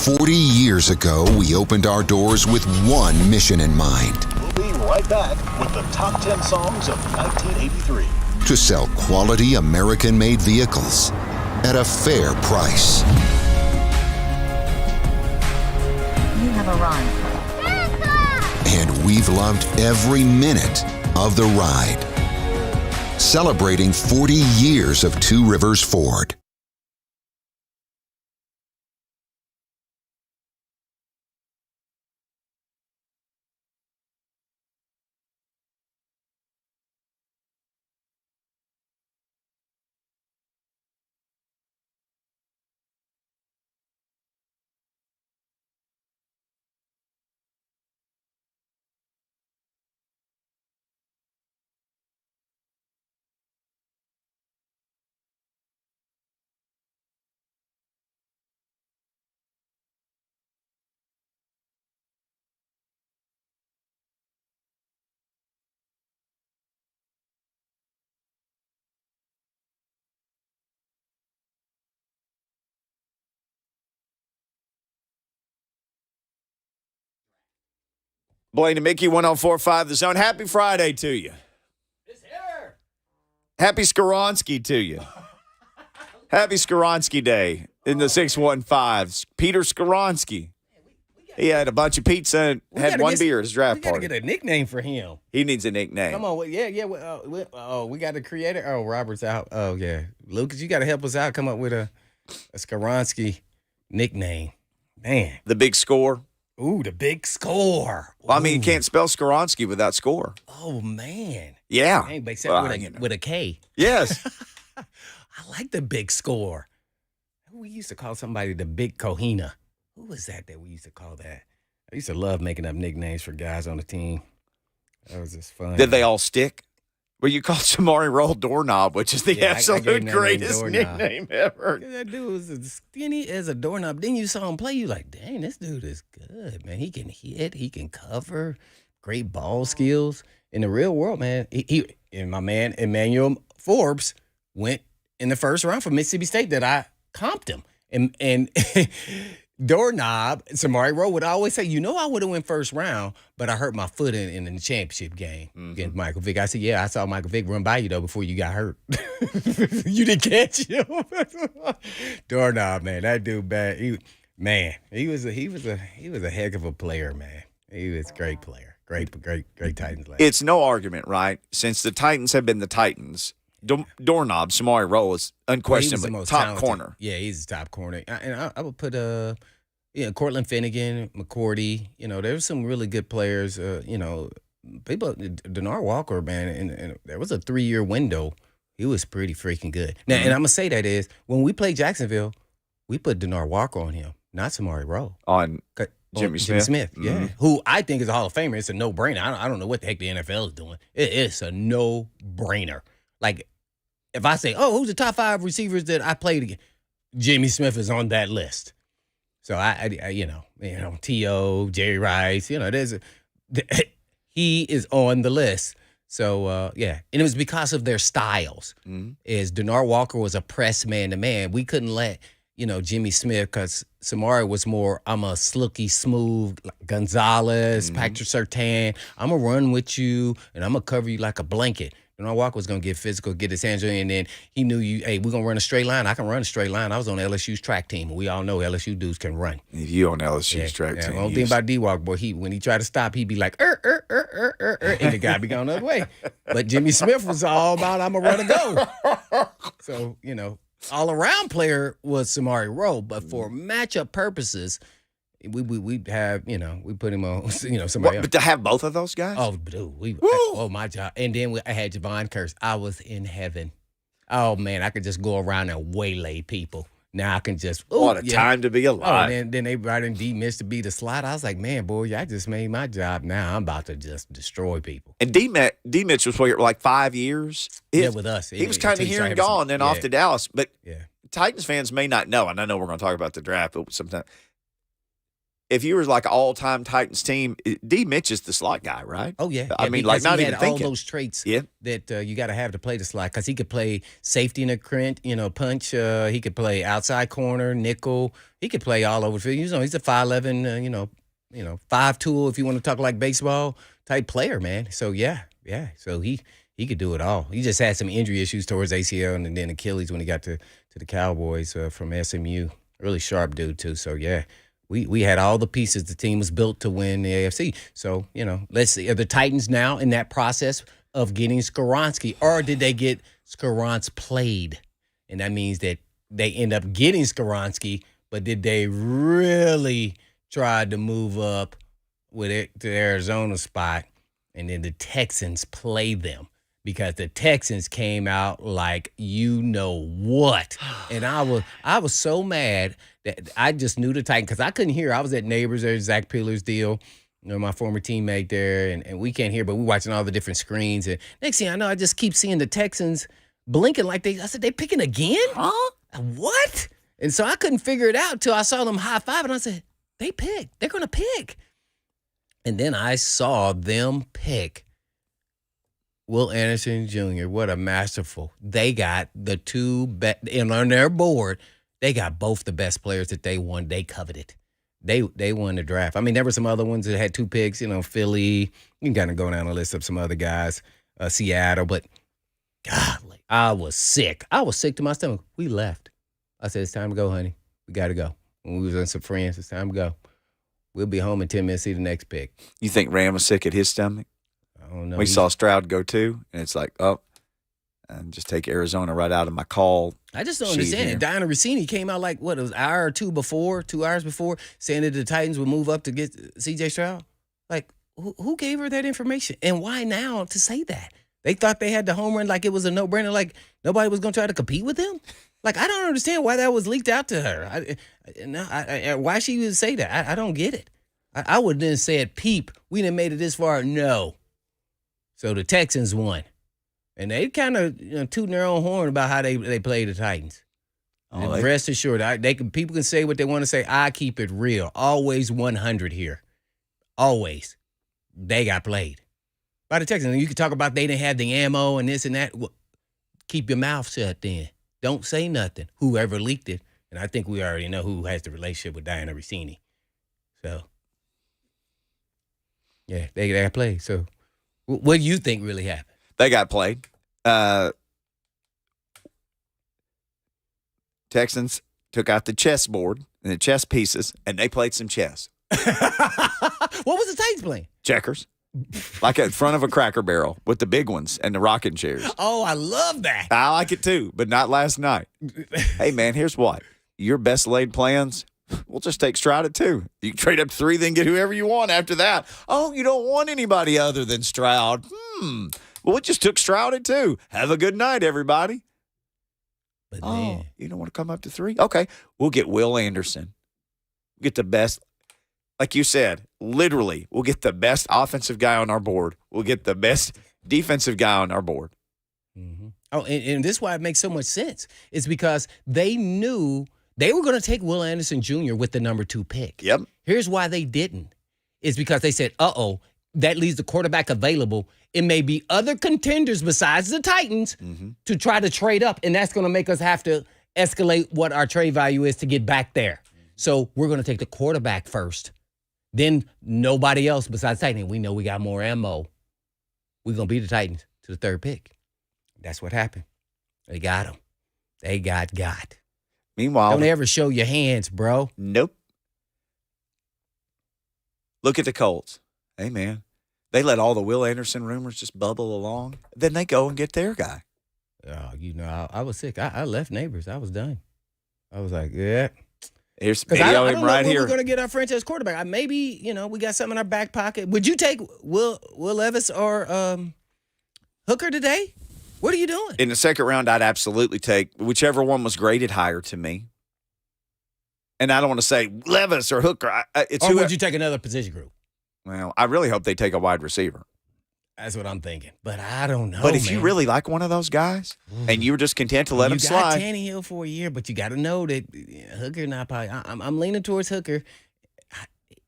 40 years ago, we opened our doors with one mission in mind. We'll be right back with the top 10 songs of 1983. To sell quality American-made vehicles at a fair price. You have arrived. And we've loved every minute of the ride. Celebrating 40 years of Two Rivers Ford. Blaine and Mickey, 104.5 The Zone. Happy Friday to you. It's here. Happy Skoronski to you. Happy Skoronski Day in the 615s. Peter Skoronski. He had a bunch of pizza and had one beer at his draft party. We got party. to get a nickname for him. He needs a nickname. Come on. Yeah. We got a creator. Oh, Robert's out. Oh, yeah. Lucas, you got to help us out. Come up with a Skoronski nickname. Man. The big score. Ooh, the big score. Well, I mean, you can't spell Skoronski without score. Oh, man. Yeah. Dang, but except with a K. Yes. I like the big score. We used to call somebody the big Kohina. Who was that we used to call that? I used to love making up nicknames for guys on the team. That was just fun. Did they all stick? Well, you called Samari Roll Doorknob, which is the absolute greatest nickname ever. That dude was as skinny as a doorknob. Then you saw him play, you like, dang, this dude is good, man. He can hit, he can cover, great ball skills. In the real world, man, he and my man Emmanuel Forbes went in the first round for Mississippi State that I comped him. And Doorknob, Samari Rowe would always say, I would have went first round, but I hurt my foot in the championship game against Michael Vick. I said, yeah, I saw Michael Vick run by you, though, before you got hurt. You didn't catch him. Doorknob, man, that dude bad. He was a heck of a player, man. He was a great player. Great Titans player. It's no argument, right? Since the Titans have been the Titans, Doorknob, Samari Rowe is unquestionably top talented corner. Yeah, he's the top corner. And I would put Cortland Finnegan, McCourty. There were some really good players. People, Denard Walker, man, and there was a 3-year window. He was pretty freaking good. Now, and I'm gonna say that is when we played Jacksonville, we put Denard Walker on him, not Samari Rowe. On Jimmy Smith, yeah, who I think is a Hall of Famer. It's a no-brainer. I don't know what the heck the NFL is doing. It's a no-brainer. Like, if I say, who's the top 5 receivers that I played against? Jimmy Smith is on that list. So I T.O., Jerry Rice, he is on the list. So, yeah. And it was because of their styles. Is Denard Walker was a press man-to-man. We couldn't let, Jimmy Smith, because Samari was more, I'm a silky smooth, like Gonzalez, Patrick Surtain. I'm going to run with you, and I'm going to cover you like a blanket. Denard Walker was going to get physical, get his hands on you, and then he knew we're going to run a straight line. I can run a straight line. I was on LSU's track team, and we all know LSU dudes can run. You on LSU's track team. The only thing about D-Walk, boy, when he tried to stop, he'd be like, and the guy be going the other way. But Jimmy Smith was all about, I'm going to run and go. So, all-around player was Samari Rowe, but for matchup purposes, we have, we put him on, somebody else. But to have both of those guys? Oh, dude. My job. And then I had Javon Curse. I was in heaven. Oh, man, I could just go around and waylay people. Now I can just. What a time to be alive. Oh, then they brought in D-Mitch to be the slot. I was like, man, boy, I just made my job now. I'm about to just destroy people. And D-Mitch was like 5 years? With us. He was kind of here and gone, then off to Dallas. But Titans fans may not know, and I know we're going to talk about the draft sometime. if you were like an all-time Titans team, D. Mitch is the slot guy, right? Oh yeah, I mean, like because not he even had thinking. all those traits Yeah. that you got to have to play the slot. Because he could play safety in a crunch, punch. He could play outside corner, nickel. He could play all over the field. He's a 5'11", 5 tool if you want to talk like baseball type player, man. So yeah. So he could do it all. He just had some injury issues towards ACL and then Achilles when he got to the Cowboys from SMU. Really sharp dude too. So yeah. We had all the pieces. The team was built to win the AFC. So, let's see. Are the Titans now in that process of getting Skoronski, or did they get Skoronski played? And that means that they end up getting Skoronski, but did they really try to move up with it to Arizona spot, and then the Texans play them? Because the Texans came out like what. And I was so mad that I just knew the Titans because I couldn't hear. I was at Neighbors there, Zach Pillar's deal, my former teammate there, and we can't hear, but we're watching all the different screens. And next thing I know, I just keep seeing the Texans blinking like I said, they picking again? Huh? What? And so I couldn't figure it out till I saw them high five, and I said, they picked. They're going to pick. And then I saw them pick Will Anderson Jr., what a masterful. They got the two best, and on their board, they got both the best players that they won. They coveted. They won the draft. I mean, there were some other ones that had 2 picks, Philly. You can kind of go down the list of some other guys, Seattle, but golly, I was sick. I was sick to my stomach. We left. I said, it's time to go, honey. We got to go. When we was with some friends, it's time to go. We'll be home in 10 minutes, see the next pick. You think Ram was sick at his stomach? I don't know. We saw Stroud go too, and it's like, and just take Arizona right out of my call. I just don't understand it. Diana Rossini came out like, it was an hour or 2 hours before, saying that the Titans would move up to get C.J. Stroud. Like, who gave her that information? And why now to say that? They thought they had the home run like it was a no-brainer, like nobody was going to try to compete with them? Like, I don't understand why that was leaked out to her. Why she would say that. I don't get it. I would then said, peep, we done made it this far. No. So the Texans won. And they kind of tooting their own horn about how they play the Titans. And rest assured, people can say what they want to say. I keep it real. Always 100 here. Always. They got played by the Texans. And you can talk about they didn't have the ammo and this and that. Well, keep your mouth shut then. Don't say nothing. Whoever leaked it. And I think we already know who has the relationship with Diana Rossini. So, yeah, they got played. So, what do you think really happened? They got played. Texans took out the chessboard and the chess pieces, and they played some chess. What was the Titans playing? Checkers. Like in front of a Cracker Barrel with the big ones and the rocking chairs. Oh, I love that. I like it too, but not last night. Hey, man, here's what. Your best laid plans, we'll just take Stroud at 2. You can trade up to 3, then get whoever you want after that. Oh, you don't want anybody other than Stroud. Well, we just took Stroud at 2. Have a good night, everybody. But you don't want to come up to 3? Okay, we'll get Will Anderson. We'll get the best. Like you said, literally, we'll get the best offensive guy on our board. We'll get the best defensive guy on our board. Mm-hmm. Oh, and this is why it makes so much sense. It's because they knew they were going to take Will Anderson Jr. with the number 2 pick. Yep. Here's why they didn't. It's because they said, that leaves the quarterback available. It may be other contenders besides the Titans to try to trade up, and that's going to make us have to escalate what our trade value is to get back there. So we're going to take the quarterback first. Then nobody else besides Titans. We know we got more ammo. We're going to beat the Titans to the 3rd pick. That's what happened. They got him. They got. Meanwhile, don't ever show your hands, bro. Nope. Look at the Colts. Hey, man. They let all the Will Anderson rumors just bubble along. Then they go and get their guy. Oh, I was sick. I left Neighbors. I was done. I was like, yeah. Here's the video of him right here. We're going to get our franchise quarterback. Maybe, we got something in our back pocket. Would you take Will Levis or Hooker today? What are you doing? In the 2nd round, I'd absolutely take whichever one was graded higher to me. And I don't want to say Levis or Hooker. Would you take another position group? Well, I really hope they take a wide receiver. That's what I'm thinking. But I don't know, But if you really like one of those guys and you were just content to let him slide. You got Tannehill for a year, but you got to know that Hooker not probably. I'm leaning towards Hooker.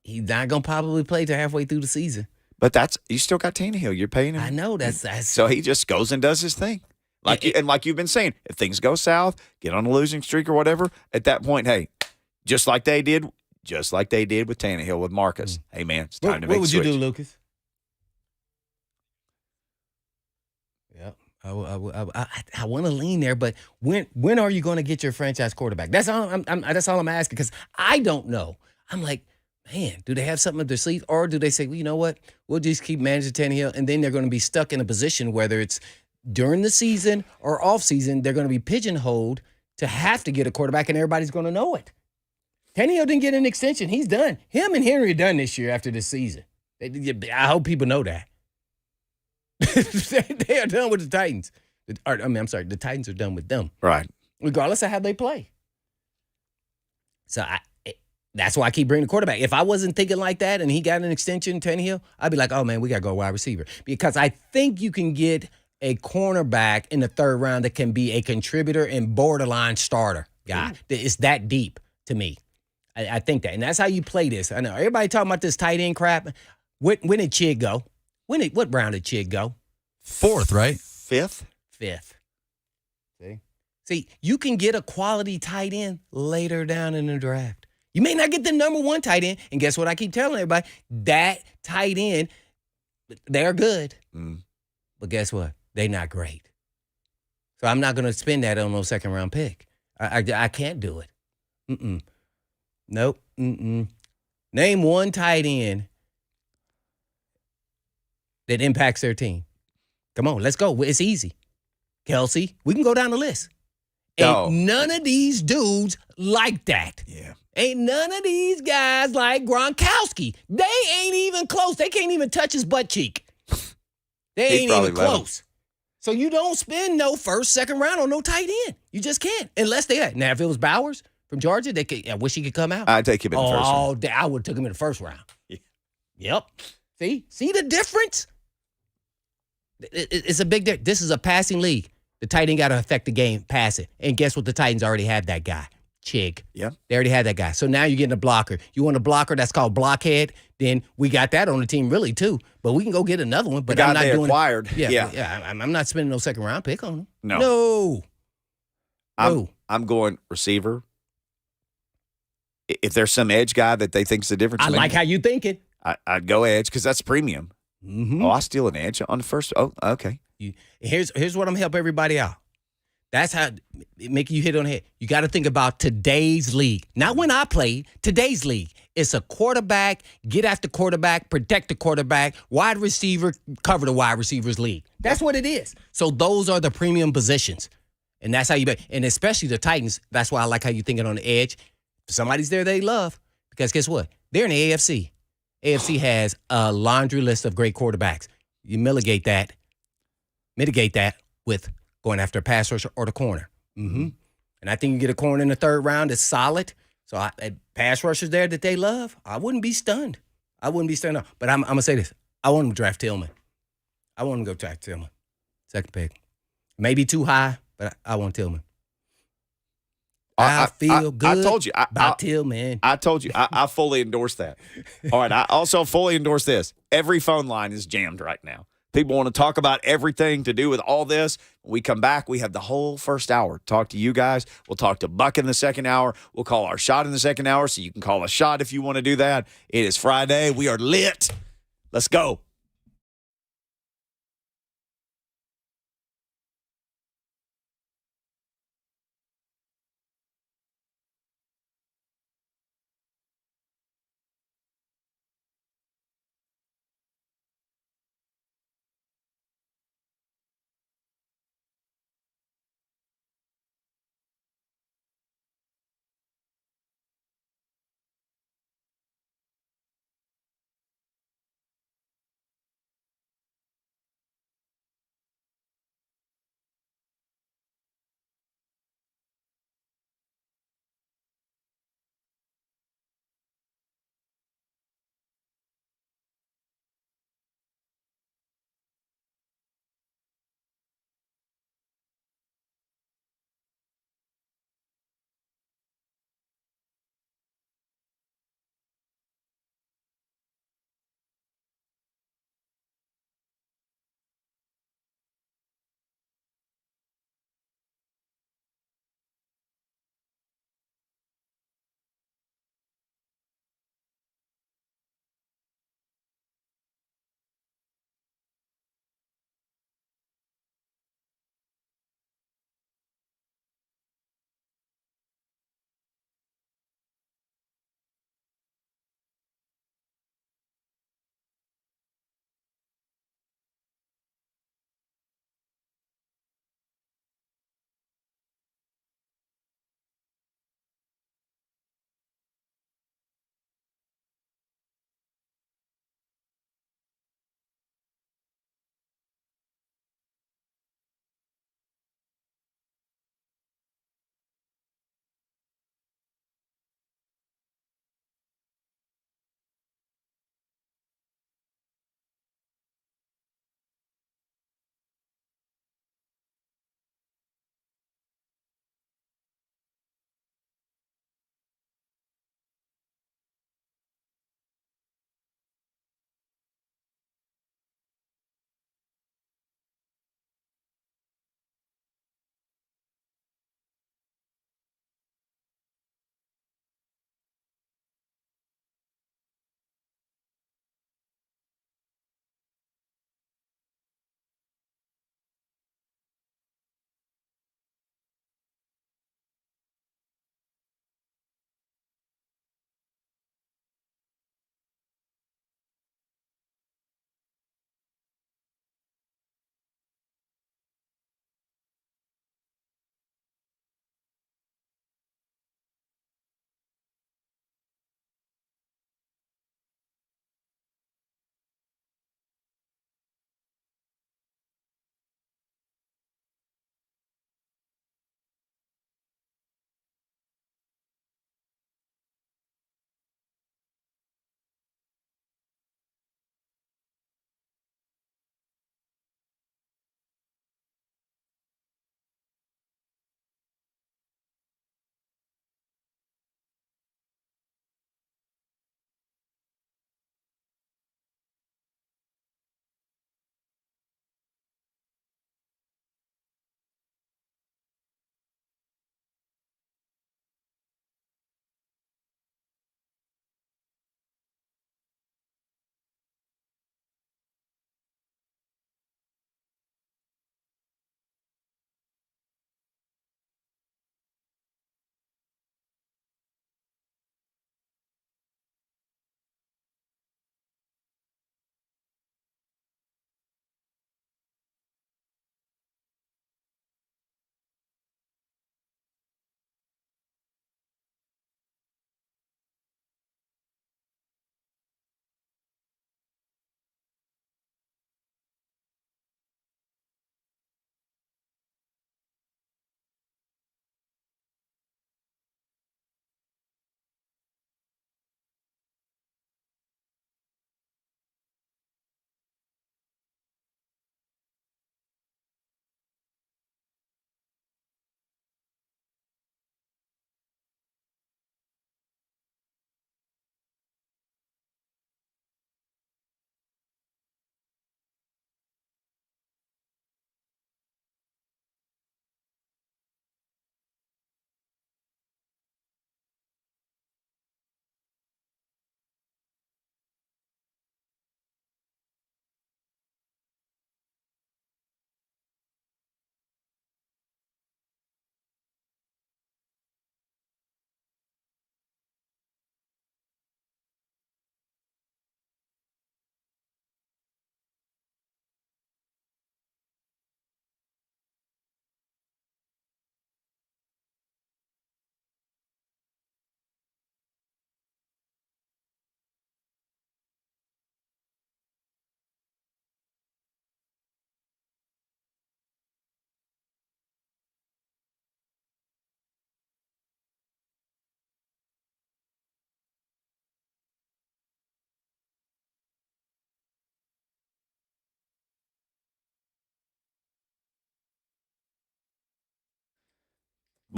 He's not gonna probably play till halfway through the season. But you still got Tannehill. You're paying him. I know that's So he just goes and does his thing. Like you've been saying, if things go south, get on a losing streak or whatever, at that point, hey, just like they did with Tannehill with Marcus. Hey man, it's time to make a switch. What would you do, Lucas? Yeah, I want to lean there, but when are you going to get your franchise quarterback? That's all I'm asking, because I don't know. I'm like, man, do they have something up their sleeve, or do they say, well, you know what, we'll just keep managing Tannehill, and then they're going to be stuck in a position, whether it's during the season or off season, they're going to be pigeonholed to have to get a quarterback, and everybody's going to know it. Tannehill didn't get an extension. He's done. Him and Henry are done this year after this season. I hope people know that. They are done with the Titans. The Titans are done with them. Right. Regardless of how they play. So that's why I keep bringing the quarterback. If I wasn't thinking like that and he got an extension, Tannehill, I'd be like, oh, man, we got to go wide receiver. Because I think you can get a cornerback in the third round that can be a contributor and borderline starter guy. It's that deep to me. I think that. And that's how you play this. I know everybody talking about this tight end crap. When did Chig go? What round did Chig go? 4th, right? 5th? 5th. See, you can get a quality tight end later down in the draft. You may not get the number 1 tight end. And guess what I keep telling everybody? That tight end, they're good. But guess what? They're not great. So I'm not going to spend that on no second-round pick. I can't do it. Nope. Name one tight end that impacts their team. Come on, let's go. It's easy. Kelsey, we can go down the list. Ain't none of these dudes like that. Yeah. Ain't none of these guys like Gronkowski. They ain't even close. They can't even touch his butt cheek. They ain't even close. So you don't spend no first, second round on no tight end. You just can't. Unless they had. Now, if it was Bowers from Georgia, I wish he could come out. I'd take him in the first round. I would have took him in the first round. Yeah. Yep. See the difference? It's a big difference. This is a passing league. The tight end got to affect the game, pass it. And guess what? The Titans already have that guy. Chig. Yeah. They already had that guy. So now you're getting a blocker. You want a blocker that's called blockhead? Then we got that on the team really too. But we can go get another one. But I'm not doing acquired. Yeah. I'm not spending no second round pick on him. No. I'm going receiver. If there's some edge guy that they think's the difference, I like how you thinking. I'd go edge because that's premium. Mm-hmm. Oh, I steal an edge on the first. Oh, okay. Here's what I'm gonna help everybody out. That's how make you hit on the head. You got to think about today's league. Not when I played, today's league. It's a quarterback, get after quarterback, protect the quarterback, wide receiver, cover the wide receivers league. That's what it is. So those are the premium positions. And that's how you bet. And especially the Titans, that's why I like how you thinking on the edge. If somebody's there they love. Because guess what? They're in the AFC. AFC has a laundry list of great quarterbacks. You mitigate that with going after a pass rusher or the corner. Mm-hmm. And I think you get a corner in the third round that's solid. So pass rushers there that they love, I wouldn't be stunned. But I'm going to say this. I want them to draft Tillman. I want them to go draft Tillman. Second pick. Maybe too high, but I want Tillman. I feel good. I told you. About Tillman. I told you. I fully endorse that. All right. I also fully endorse this. Every phone line is jammed right now. People want to talk about everything to do with all this. When we come back, we have the whole first hour. Talk to you guys. We'll talk to Buck in the second hour. We'll call our shot in the second hour, so you can call a shot if you want to do that. It is Friday. We are lit. Let's go.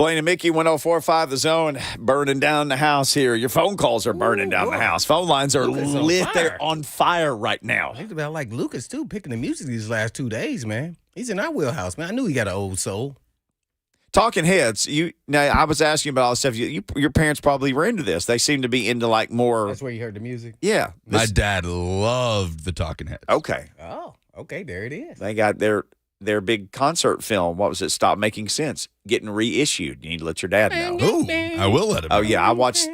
Blaine and Mickey, 104.5 The Zone, burning down the house here. Your phone calls are burning down the house. Phone lines are Lucas on lit. fire. They're on fire right now. I think about like Lucas, too, picking the music these last 2 days, man. He's in our wheelhouse, man. I knew he got an old soul. Talking heads, now I was asking about all this stuff. Your parents probably were into this. They seem to be into like more. That's where you heard the music? Yeah. My dad loved the Talking Heads. Okay. Oh, okay. There it is. They got their big concert film. What was it? Stop Making Sense. Getting reissued. You need to let your dad know. Ooh, I will let him know. Oh yeah, I watched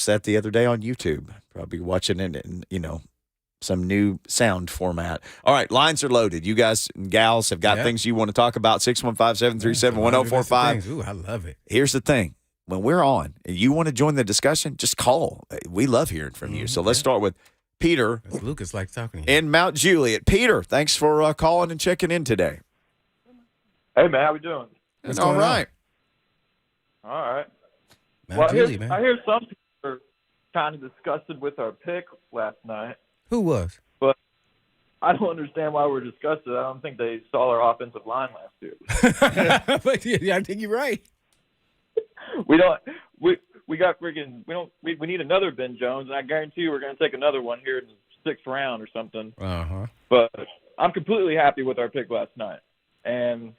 that the other day on YouTube. Probably watching it in some new sound format. All right, lines are loaded. You guys and gals have got things you want to talk about. 615-737-1045. Ooh, I love it. Here's the thing. When we're on and you want to join the discussion, just call. We love hearing from you. So let's start with Peter That's Lucas likes talking to you. in Mount Juliet. Peter, thanks for calling and checking in today. Hey, man, how we doing? What's All going right. All right. Mount Juliet, I man. hear some people are kind of disgusted with our pick last night, Who was? but I don't understand why we're disgusted. I don't think they saw our offensive line last year. But yeah, I think you're right. We need another Ben Jones, and I guarantee you we're going to take another one here in the 6th round or something. Uh-huh. But I'm completely happy with our pick last night. And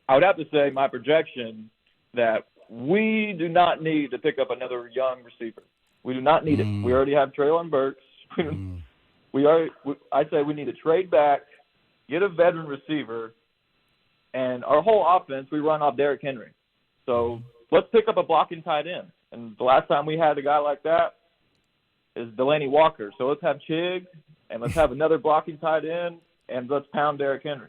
I would have to say my projection that we do not need to pick up another young receiver. We do not need it. We already have Traylon Burks. I say we need to trade back, get a veteran receiver, and our whole offense we run off Derrick Henry. So let's pick up a blocking tight end. And the last time we had a guy like that is Delaney Walker. So let's have Chig, and let's have another blocking tight end, and let's pound Derrick Henry.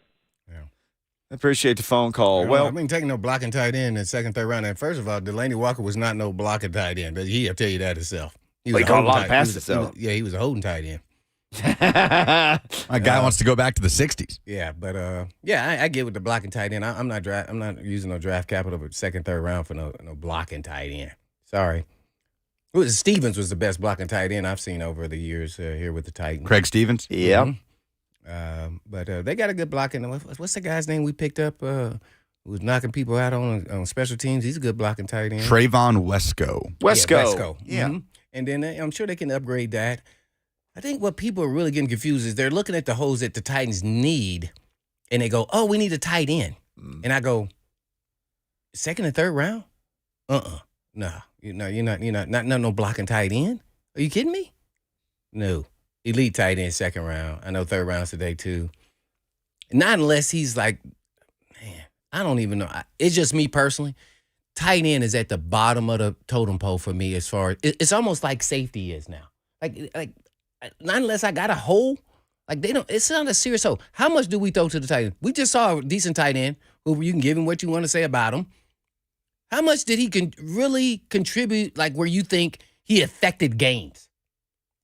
I appreciate the phone call. Well, Well, I mean, taking no blocking tight end in second, third round. And first of all, Delaney Walker was not no blocking tight end, but he'll tell you that himself. He Well, he caught a lot of passes, he though. he was a holding tight end. My guy wants to go back to the 60s. Yeah, but I get with the blocking tight end. I'm not using no draft capital for second, third round for no blocking tight end. Sorry. Stevens was the best blocking tight end I've seen over the years here with the Titans. Craig Stevens? yeah. Mhm. But they got a good blocking. What's the guy's name we picked up who was knocking people out on special teams? He's a good blocking tight end. Trayvon Wesco. Wesco. Yeah. Mhm. And then I'm sure they can upgrade that. I think what people are really getting confused is they're looking at the holes that the Titans need, and they go, "Oh, we need a tight end." And I go, second and third round? No. You're not no blocking tight end. Are you kidding me? No. Elite tight end second round. I know third round's today too. Not unless he's like, man, I don't even know. It's just me personally. Tight end is at the bottom of the totem pole for me as far as it's almost like safety is now. Like not unless I got a hole. Like they don't. It's not a serious hole. How much do we throw to the tight end? We just saw a decent tight end who you can give him what you want to say about him. How much did he really contribute? Like where you think he affected games?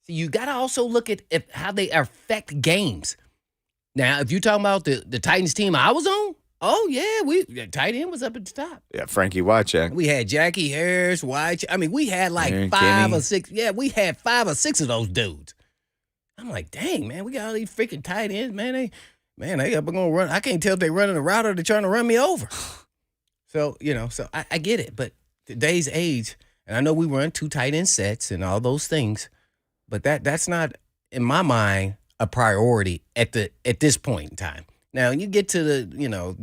So you got to also look at how they affect games. Now, if you're talking about the Titans team I was on, oh yeah, the tight end was up at the top. Yeah, Frankie Wycheck. We had Jackie Harris, White. I mean, we had like Aaron five Kinney. or six. Yeah, we had 5 or 6 of those dudes. I'm like, dang, man, we got all these freaking tight ends, man. They up gonna run. I can't tell if they running a route or they're trying to run me over. So I get it, but today's age, and I know we run 2 tight end sets and all those things, but that's not in my mind a priority at this point in time. Now you get to the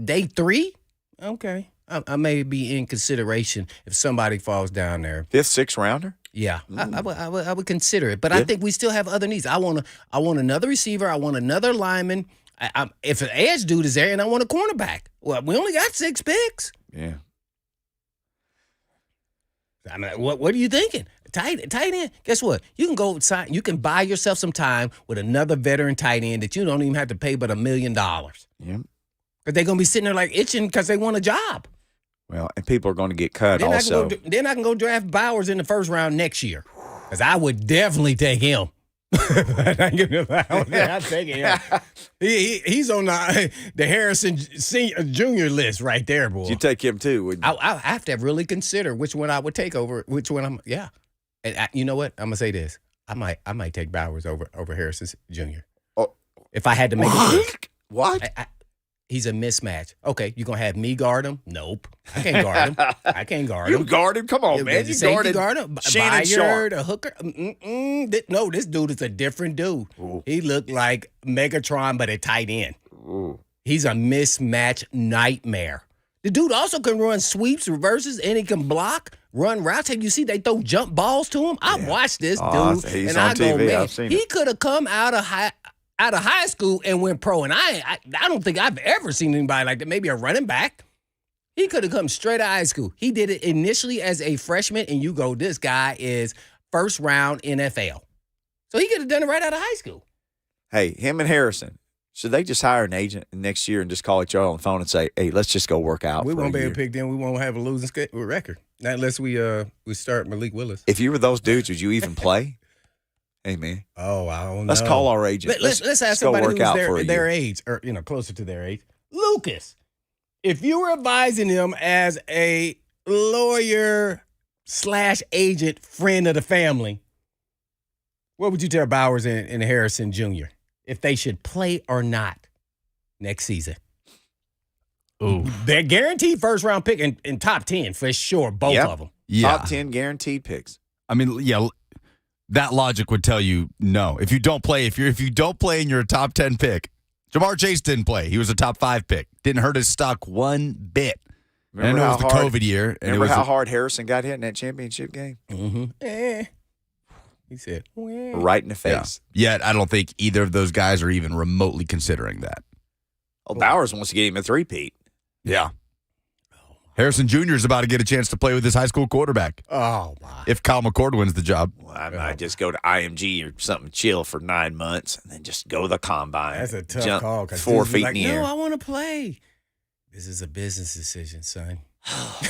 day 3, okay, I may be in consideration if somebody falls down there. 5th, 6th rounder? Yeah, I would consider it, but I think we still have other needs. I want another receiver. I want another lineman. If an edge dude is there, and I want a cornerback. Well, we only got 6 picks. Yeah. I mean, what are you thinking? Tight end. Guess what? You can go outside. You can buy yourself some time with another veteran tight end that you don't even have to pay but $1 million. Yeah. But they're gonna be sitting there like itching because they want a job. Well, and people are going to get cut Then also. I can go draft Bowers in the first round next year, because I would definitely take him. I'd take him. He's on the Harrison Senior Junior list right there, boy. You take him too, wouldn't you? I have to really consider which one I would take over which one yeah. And you know what? I'm gonna say this. I might take Bowers over Harrison Jr. Oh. If I had to make a choice. What? He's a mismatch. Okay, you gonna have me guard him? Nope, I can't guard him. I can't guard You him. guard him? Come on, man. You guarded guard him. Shannon Sharp. Byard, a hooker. No, this dude is a different dude. Ooh. He looked like Megatron, but a tight end. Ooh. He's a mismatch nightmare. The dude also can run sweeps, reverses, and he can block, run routes. Have you seen they throw jump balls to him? I watched this dude, He's and on I TV. go, man, I've seen he it. could have come out of high school and went pro. And I don't think I've ever seen anybody like that. Maybe a running back. He could have come straight out of high school. He did it initially as a freshman, and you go, this guy is first round NFL. So he could have done it right out of high school. Hey, him and Harrison, should they just hire an agent next year and just call each other on the phone and say, hey, let's just go work out We for won't a be able year? to pick them. We won't have a losing record. Not unless we start Malik Willis. If you were those dudes, would you even play? Hey, man. Oh, I don't know. Let's call our agent. Let's ask go somebody work who's out for a their year. age, or closer to their age. Lucas, if you were advising him as a lawyer/agent friend of the family, what would you tell Bowers and Harrison Jr. if they should play or not next season? Ooh. They're guaranteed first round pick in top 10 for sure, both Yep. of them. Yeah. Top 10 guaranteed picks. I mean, yeah, that logic would tell you no. If you don't play, if you don't play and you're a top 10 pick, Jamar Chase didn't play. He was a top 5 pick. Didn't hurt his stock one bit. And I know it was the COVID year. And Remember it was how hard Harrison got hit in that championship game? Mm-hmm. He said, Right in the yeah. face. Yet I don't think either of those guys are even remotely considering that. Well, Bowers wants to get him a three-peat. Yeah. Harrison Jr. is about to get a chance to play with his high school quarterback oh, my. if Kyle McCord wins the job. Well, I might just go to IMG or something chill for 9 months and then just go to the combine. That's a tough Jump call. 'Cause 4 dudes be feet like, in the air. No, I want to play. This is a business decision, son. What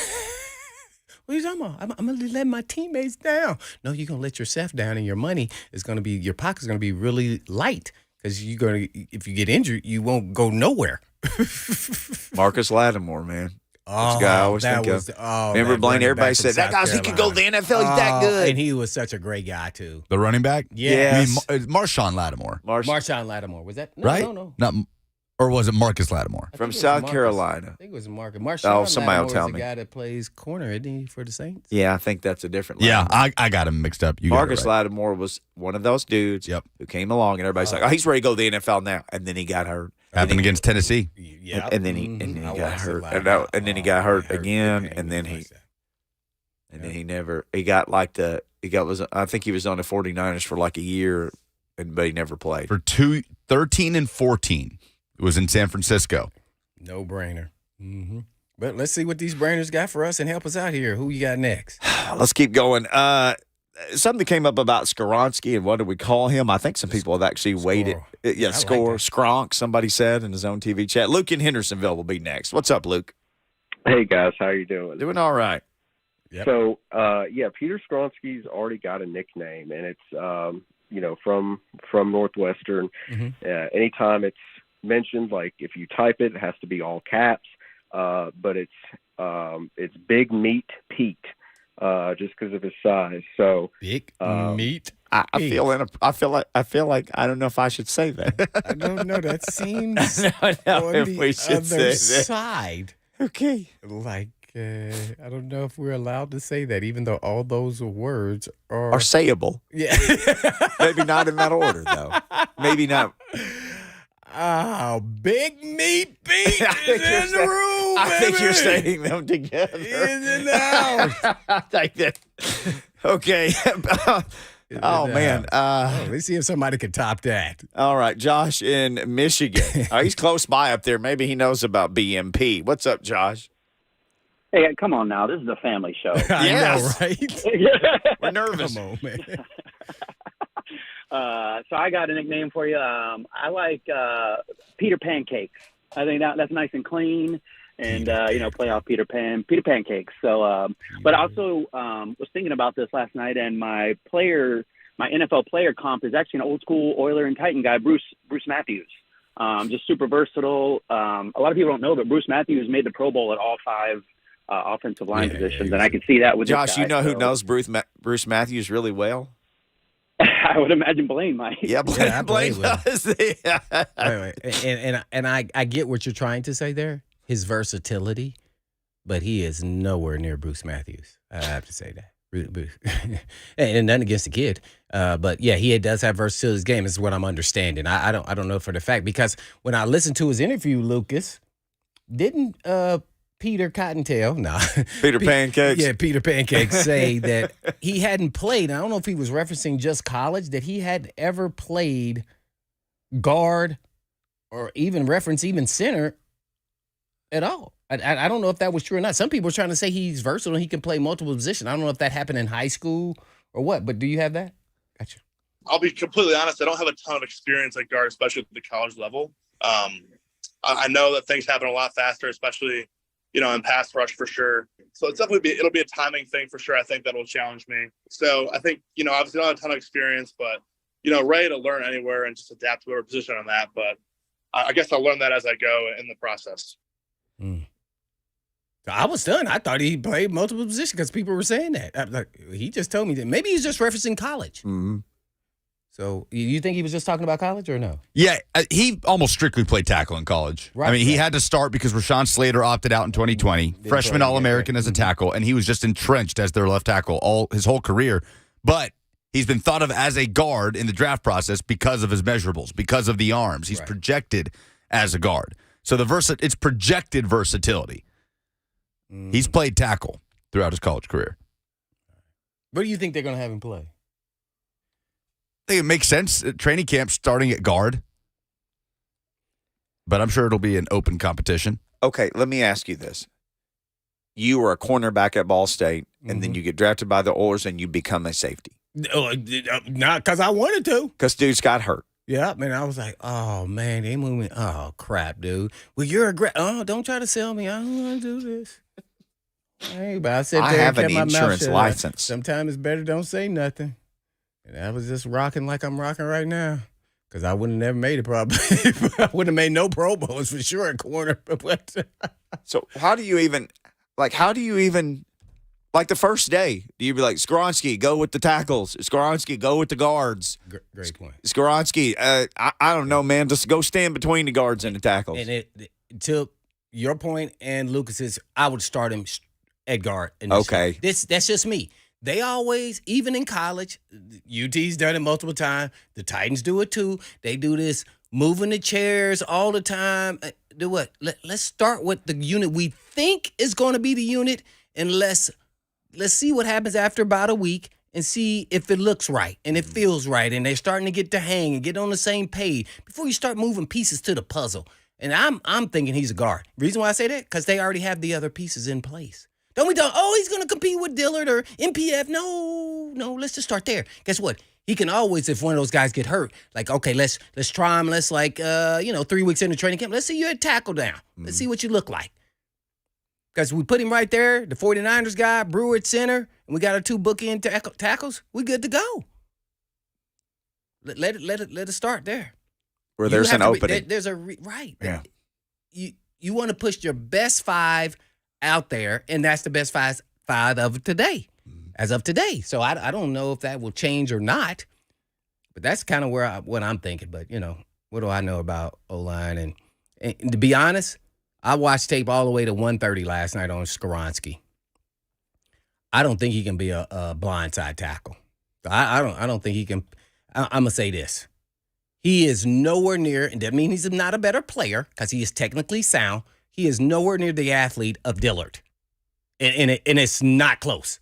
are you talking about? I'm going to let my teammates down. No, you're going to let yourself down, and your money is going to be, your pocket's going to be really light because you're going to, if you get injured, you won't go nowhere. Marcus Lattimore, man. Oh, guy I always that think of. was, oh, Remember, that Blaine, running everybody back from said, that South guy's, he could go to the Carolina. NFL. He's that good. And he was such a great guy, too. The running back? Yes. I mean, Marshawn Lattimore, Marshawn Lattimore. Was that? No, right? No. Not, or was it Marcus Lattimore? I From think it was South Marcus. Carolina. I think it was Marcus. Marshawn somebody will Lattimore tell is the me. guy that plays corner, isn't he, for the Saints? Yeah, I think that's a different Yeah, Lattimore. I got him mixed up. You got Marcus it right. Lattimore was one of those dudes Yep. who came along, and everybody's like, oh, he's ready to go to the NFL now. And then he got hurt. Happened against Tennessee. Yeah. And then he I got watched it hurt. live. And then he got hurt It again. pained And me then to watch that. he got like I think he was on the 49ers for like a year, but he never played. For 13 and 14. It was in San Francisco. No brainer. But let's see what these brainers got for us and help us out here. Who you got next? Let's keep going. Something came up about Skoronski and what do we call him? I think some people have actually waited. I like Score. that. Skronk, somebody said in his own TV chat. Luke in Hendersonville will be next. What's up, Luke? Hey guys, how you doing? Doing all right. Yep. So, Peter Skoronski's already got a nickname, and it's from Northwestern. Anytime it's mentioned, like if you type it, it has to be all caps. But it's Big Meat Pete, just because of his size. So Big meat. I feel like I don't know if I should say that. I don't know. That seems I don't know on if the we should other say that. side. Okay. Like, I don't know if we're allowed to say that, even though all those words Are sayable. Yeah. Maybe not in that order, though. Maybe not. Oh, Big Meat Pete I think is you're in the room, I think you're baby. saying them together. He's in the house. I think that. Okay. Oh, man. Let's see if somebody can top that. All right. Josh in Michigan. He's close by up there. Maybe he knows about BMP. What's up, Josh? Hey, come on now. This is a family show. I Yes. know, right? We're nervous. Come on, man. So I got a nickname for you. I like Peter Pancakes. I think that's nice and clean, and play off Peter Pancakes. So, but I also was thinking about this last night, and my NFL player comp is actually an old school Oiler and Titan guy, Bruce Matthews. Just super versatile. A lot of people don't know, but Bruce Matthews made the Pro Bowl at all 5 offensive line positions, and I could see that with Josh, this guy, you know who so. knows Bruce Matthews really well? I would imagine Blaine might. Yeah, Blaine Blaine will. does. Yeah. Right. And I get what you're trying to say there, his versatility, but he is nowhere near Bruce Matthews. I have to say that. And nothing against the kid, but yeah, he does have versatility. His game is what I'm understanding. I don't know for the fact, because when I listened to his interview, Lucas, didn't Peter Cottontail, Peter Pancakes. Yeah, Peter Pancakes say that he hadn't played. I don't know if he was referencing just college, that he hadn't ever played guard or even center at all. I don't know if that was true or not. Some people are trying to say he's versatile and he can play multiple positions. I don't know if that happened in high school or what, but do you have that? Gotcha. I'll be completely honest. I don't have a ton of experience at guard, especially at the college level. I know that things happen a lot faster, especially, in pass rush for sure. So it'll be a timing thing for sure. I think that'll challenge me. So I think, obviously I don't have a ton of experience, but, ready to learn anywhere and just adapt to whatever position I'm at. But I guess I'll learn that as I go in the process. Mm. I was stunned. I thought he played multiple positions because people were saying that. He just told me that. Maybe he's just referencing college. Mm-hmm. So you think he was just talking about college or no? Yeah, he almost strictly played tackle in college. Right, he had to start because Rashawn Slater opted out in 2020. Freshman All-American as a tackle, and he was just entrenched as their left tackle his whole career. But he's been thought of as a guard in the draft process because of his measurables, because of the arms. He's projected as a guard. So it's projected versatility. He's played tackle throughout his college career. What do you think they're going to have him play? I think it makes sense. Training camp starting at guard. But I'm sure it'll be an open competition. Okay, let me ask you this. You were a cornerback at Ball State, and then you get drafted by the Oilers, and you become a safety. Not because I wanted to. Because dudes got hurt. Yeah, man, I was like, oh, man, they moving. Oh, crap, dude. Well, don't try to sell me. I don't want to do this. Hey, but I said, I have an insurance license. Sometimes it's better don't say nothing. And I was just rocking like I'm rocking right now. Because I wouldn't have never made it probably. I wouldn't have made no Pro Bowls for sure at corner. So how do you even, like the first day, do you be like, Skoronski, go with the tackles. Skoronski, go with the guards. Great point. Skoronski, I don't know, man. Just go stand between the guards and the tackles. And to your point and Lucas's, I would start him at guard. Okay. That's just me. They always, even in college, UT's done it multiple times. The Titans do it too. They do this moving the chairs all the time. Do what? Let's start with the unit we think is going to be the unit, and let's see what happens after about a week and see if it looks right and it feels right and they're starting to get the hang and get on the same page before you start moving pieces to the puzzle. And I'm thinking he's a guard. Reason why I say that, because they already have the other pieces in place. Don't we talk, he's going to compete with Dillard or MPF. No, let's just start there. Guess what? He can always, if one of those guys get hurt, like, okay, let's try him. Let's 3 weeks into training camp, let's see you at tackle down. Let's see what you look like. Because we put him right there, the 49ers guy, Brewer at center, and we got our two bookend tackles, we good to go. Let it start there. Where there's an opening. There's a right. Yeah. You want to push your best five out there, and that's the best five of today, as of today. So I don't know if that will change or not, but that's kind of what I'm thinking. But, what do I know about O-line? And to be honest, I watched tape all the way to 1:30 last night on Skoronski. I don't think he can be a blindside tackle. I don't think he can. I'm going to say this. He is nowhere near, and that means he's not a better player because he is technically sound. He is nowhere near the athlete of Dillard. And it's not close.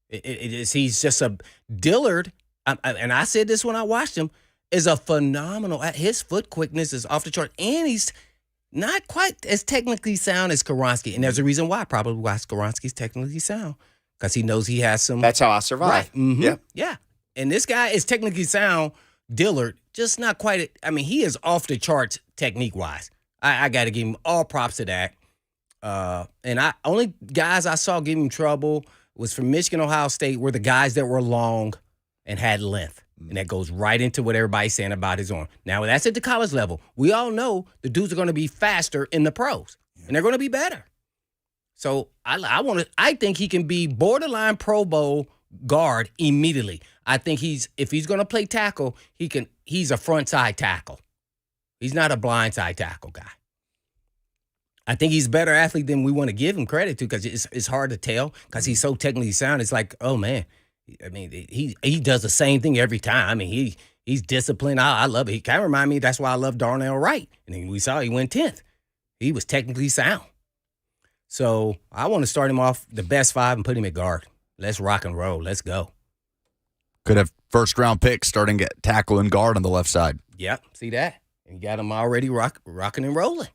He's just a Dillard, and I said this when I watched him, is a phenomenal. His foot quickness is off the chart, and he's not quite as technically sound as Skoronski. And there's a reason why, probably why Skoronski's technically sound, because he knows he has some. That's how I survive. Right. Mm-hmm. Yeah. Yeah. And this guy is technically sound, Dillard, just not quite. He is off the charts technique-wise. I got to give him all props to that. And only guys I saw give him trouble was from Michigan, Ohio State, were the guys that were long and had length. And that goes right into what everybody's saying about his arm. Now, that's at the college level. We all know the dudes are going to be faster in the pros, and they're going to be better. So I think he can be borderline Pro Bowl guard immediately. I think if he's going to play tackle, he's a front side tackle. He's not a blind side tackle guy. I think he's a better athlete than we want to give him credit to because it's hard to tell because he's so technically sound. It's like, oh, man. I mean, he does the same thing every time. I mean, he's disciplined. I love it. He kind of remind me, that's why I love Darnell Wright. And then we saw he went 10th. He was technically sound. So I want to start him off the best 5 and put him at guard. Let's rock and roll. Let's go. Could have first-round picks starting at tackle and guard on the left side. Yep, see that? And you got him already rocking and rolling.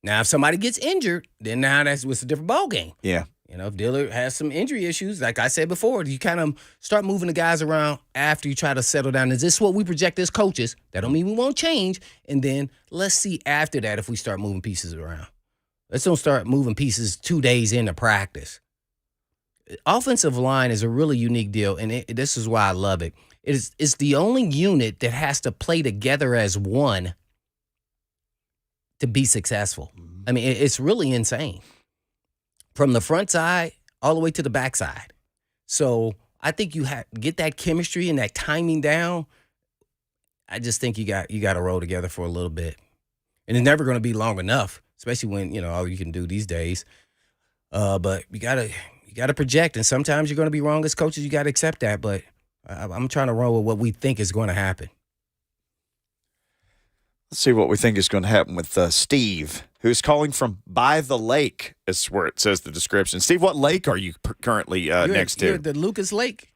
Now, if somebody gets injured, then now it's a different ballgame. Yeah. You know, if Dillard has some injury issues, like I said before, you kind of start moving the guys around after you try to settle down. Is this what we project as coaches? That don't mean we won't change. And then let's see after that if we start moving pieces around. Let's don't start moving pieces 2 days into practice. Offensive line is a really unique deal, and this is why I love it. It's the only unit that has to play together as one to be successful. I mean, it's really insane. From the front side all the way to the back side. So I think you get that chemistry and that timing down. I just think you got to roll together for a little bit. And it's never going to be long enough, especially when, you know, all you can do these days. But you gotta project, and sometimes you're going to be wrong as coaches. You got to accept that, but I'm trying to roll with what we think is going to happen. Let's see what we think is going to happen with Steve, who's calling from by the lake, is where it says the description. Steve, what lake are you currently next to? You're at the Lucas Lake.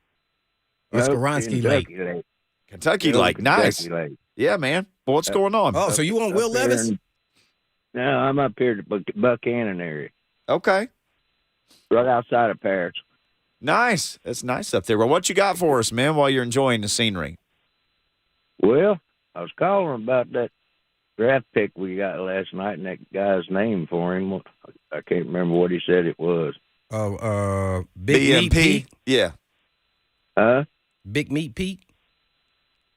Or Skoronski Lake. Kentucky Lake. Nice. Lake. Yeah, man. Well, what's going on? Oh, so you want Will Levis? No, I'm up here at the Buchanan area. Okay. Right outside of Paris. Nice. That's nice up there. Well, what you got for us, man, while you're enjoying the scenery? Well, I was calling about that draft pick we got last night and that guy's name for him. I can't remember what he said it was. Big Meat Pete? Yeah. Huh? Big Meat Pete?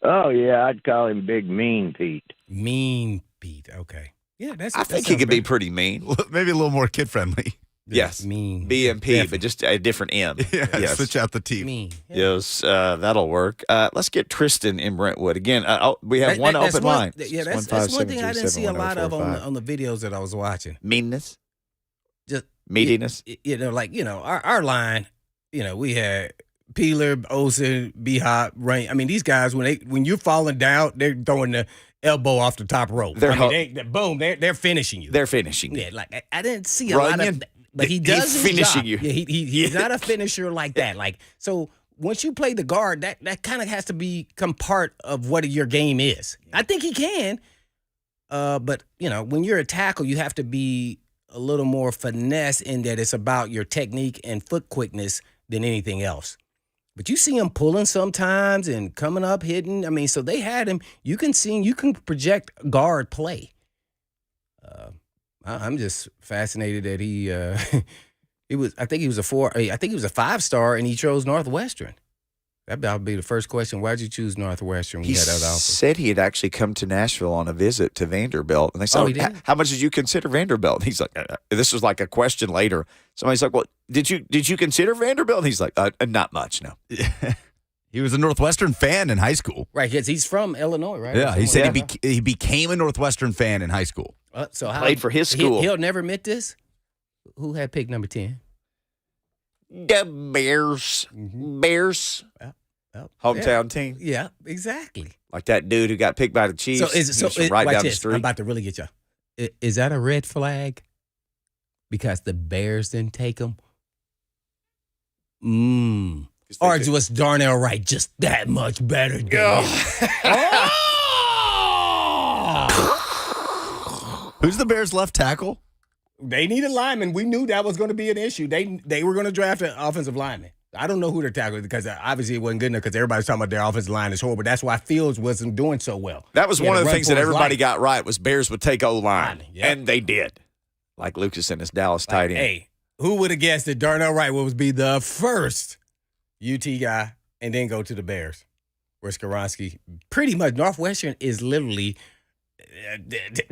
Oh, yeah, I'd call him Big Mean Pete. Mean Pete, okay. Yeah, I think he could be pretty mean. Maybe a little more kid-friendly. Yes. Mean. BMP, but just a different M. Yeah, yes. Switch out the T. Mean. Yeah. Yes, that'll work. Let's get Tristan in Brentwood. Again, we have one open line. Yeah, that's one thing I didn't see a lot of on the videos that I was watching. Meanness? Just meatiness? Our line, we had Peeler, Olsen, B-Hop, Rain. I mean, these guys, when you're falling down, they're throwing the elbow off the top rope. They're finishing you. They're finishing you. Yeah, like I didn't see a lot of, but he does his finishing job. you. Yeah, he's not a finisher like that. Like, so once you play the guard, that kind of has to become part of what your game is. I think he can, but when you're a tackle, you have to be a little more finesse in that it's about your technique and foot quickness than anything else. But you see him pulling sometimes and coming up, hitting. I mean, so they had him. You can see him. You can project guard play. I'm just fascinated that he was. I think he was a 4. I think he was a 5-star, and he chose Northwestern. That'll be the first question. Why'd you choose Northwestern? He said he had actually come to Nashville on a visit to Vanderbilt, and they said, "How much did you consider Vanderbilt?" And he's like, "This was like a question later." Somebody's like, "Well, did you consider Vanderbilt?" And he's like, "Not much, no." He was a Northwestern fan in high school. Right, because he's from Illinois, right? Yeah, he said he became a Northwestern fan in high school. So played for his school. He'll never admit this. Who had pick number 10? The Bears. Mm-hmm. Bears. Hometown team. Yeah, exactly. Like that dude who got picked by the Chiefs. Right down the street. I'm about to really get you. Is that a red flag? Because the Bears didn't take him? Or was Darnell Wright just that much better than him? Who's the Bears' left tackle? They needed linemen. We knew that was going to be an issue. They were going to draft an offensive lineman. I don't know who their tackle is because obviously it wasn't good enough because everybody's talking about their offensive line is horrible. That's why Fields wasn't doing so well. That was one of the things that everybody got right was Bears would take O-line. Yep. And they did. Like Lucas and his Dallas tight end. Hey, who would have guessed that Darnell Wright would be the first UT guy and then go to the Bears? Where Skoronski, pretty much Northwestern is literally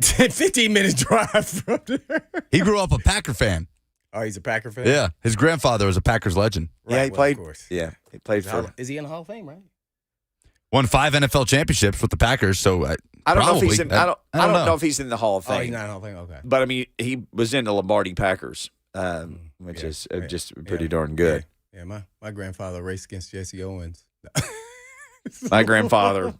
15 minutes drive from there. He grew up a Packer fan. Oh, he's a Packer fan? Yeah, his grandfather was a Packers legend. Yeah, Right, he well, played. Of course. Yeah, he played for. Is he in the Hall of Fame, right? Won 5 NFL championships with the Packers. So I don't know if he's probably. in. I don't know if he's in the Hall of Fame. Oh, he's not in the Hall of Fame? Okay. But I mean, he was in the Lombardi Packers, which is just pretty darn good. Yeah, my grandfather raced against Jesse Owens. My grandfather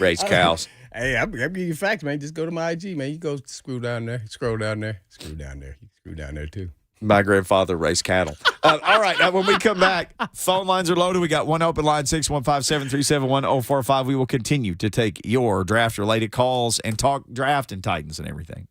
raised cows. Hey, I'm giving you facts, man. Just go to my IG, man. You go scroll down there. You scroll down there. You screw down there, too. My grandfather raised cattle. All right. When we come back, phone lines are loaded. We got one open line, 615-737-1045. We will continue to take your draft-related calls and talk draft and Titans and everything.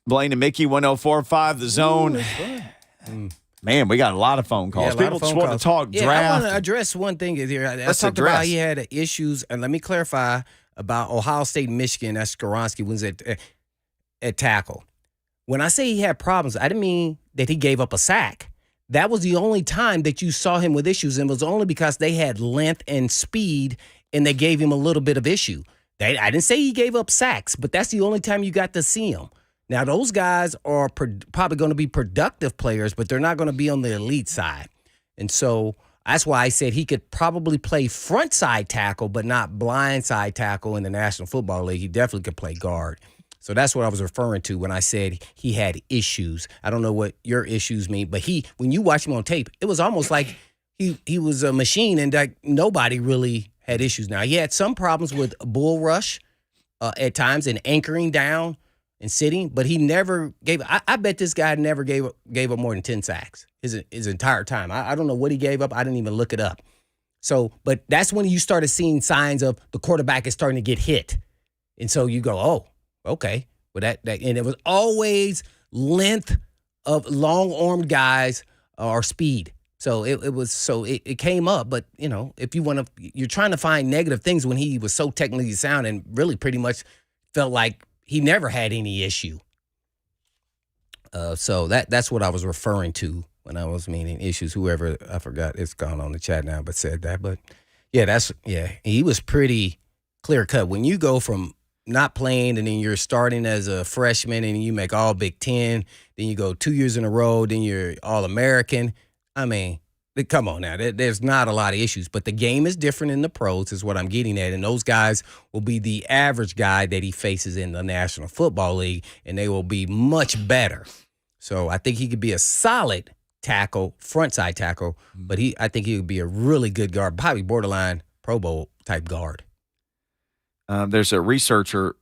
Blaine and Mickey, 104.5 The Zone. Ooh, fun. Man, we got a lot of phone calls. Yeah, People just want to talk Yeah, draft. I want to address one thing here. I Let's talked address. about he had issues, and let me clarify about Ohio State, Michigan. That's Skoronski was at tackle. When I say he had problems, I didn't mean that he gave up a sack. That was the only time that you saw him with issues, and it was only because they had length and speed, and they gave him a little bit of issue. I didn't say he gave up sacks, but that's the only time you got to see him. Now, those guys are probably going to be productive players, but they're not going to be on the elite side. And so that's why I said he could probably play front side tackle, but not blind side tackle in the National Football League. He definitely could play guard. So that's what I was referring to when I said he had issues. I don't know what your issues mean, but when you watch him on tape, it was almost like he was a machine and like nobody really had issues. Now, he had some problems with bull rush at times and anchoring down and sitting, but he never gave. I bet this guy never gave up more than 10 sacks his entire time. I don't know what he gave up. I didn't even look it up. So, but that's when you started seeing signs of the quarterback is starting to get hit, and so you go, oh, okay. But that and it was always length of long-armed guys or speed. So it came up. But if you're trying to find negative things when he was so technically sound and really pretty much felt like he never had any issue. So that's what I was referring to when I was meaning issues. Whoever, I forgot, it's gone on the chat now, but said that. But he was pretty clear cut. When you go from not playing and then you're starting as a freshman and you make all Big Ten, then you go 2 years in a row, then you're All-American. I mean, come on now. There's not a lot of issues, but the game is different in the pros is what I'm getting at, and those guys will be the average guy that he faces in the National Football League, and they will be much better. So I think he could be a solid tackle, front side tackle, but I think he would be a really good guard, probably borderline Pro Bowl type guard. There's a researcher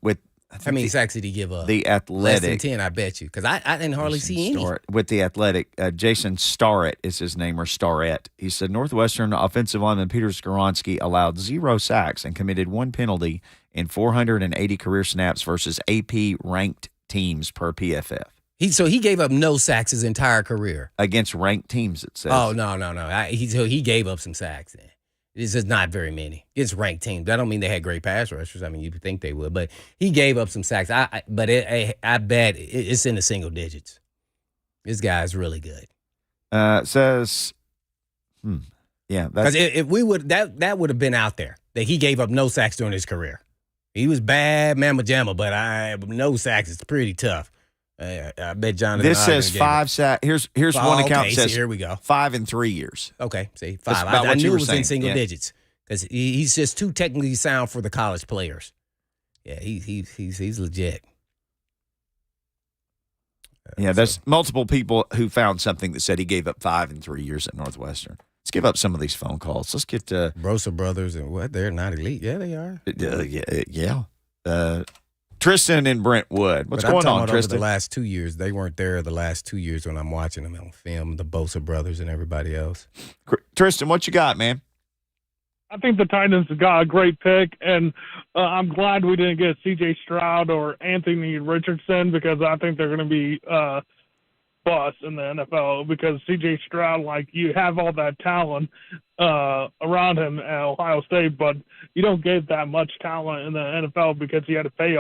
with. How many sacks did he give up? The Athletic. Less than 10, I bet you, because I didn't hardly see any. With the Athletic, Jason Starrett is his name, or Starrett. He said Northwestern offensive lineman Peter Skoronski allowed 0 sacks and committed 1 penalty in 480 career snaps versus AP-ranked teams per PFF. So he gave up no sacks his entire career. Against ranked teams, it says. Oh, no. He gave up some sacks then. It's just not very many. It's ranked teams. That don't mean they had great pass rushers. I mean, you think they would, but he gave up some sacks. I bet it's in the single digits. This guy's really good. It says, yeah, because if we would that would have been out there that he gave up no sacks during his career. He was bad, mamma jamma, but no sacks is pretty tough. I bet Jonathan. This says 5 sacks. Here's one account that says here we go. 5 in 3 years. Okay, see, 5. That's about I what knew you it were was saying. in single Yeah. digits because he's just too technically sound for the college players. Yeah, he's legit. Yeah, there's multiple people who found something that said he gave up 5 in 3 years at Northwestern. Let's give up some of these phone calls. Let's get to Brosa Brothers and what? They're not elite. Yeah, they are. Yeah. Tristan in Brentwood. What's going on, Tristan? Over the last 2 years, they weren't there the last 2 years when I'm watching them on film, the Bosa brothers and everybody else. Tristan, what you got, man? I think the Titans got a great pick, and I'm glad we didn't get C.J. Stroud or Anthony Richardson because I think they're going to be bust in the NFL because C.J. Stroud, like, you have all that talent around him at Ohio State, but you don't get that much talent in the NFL because you had to pay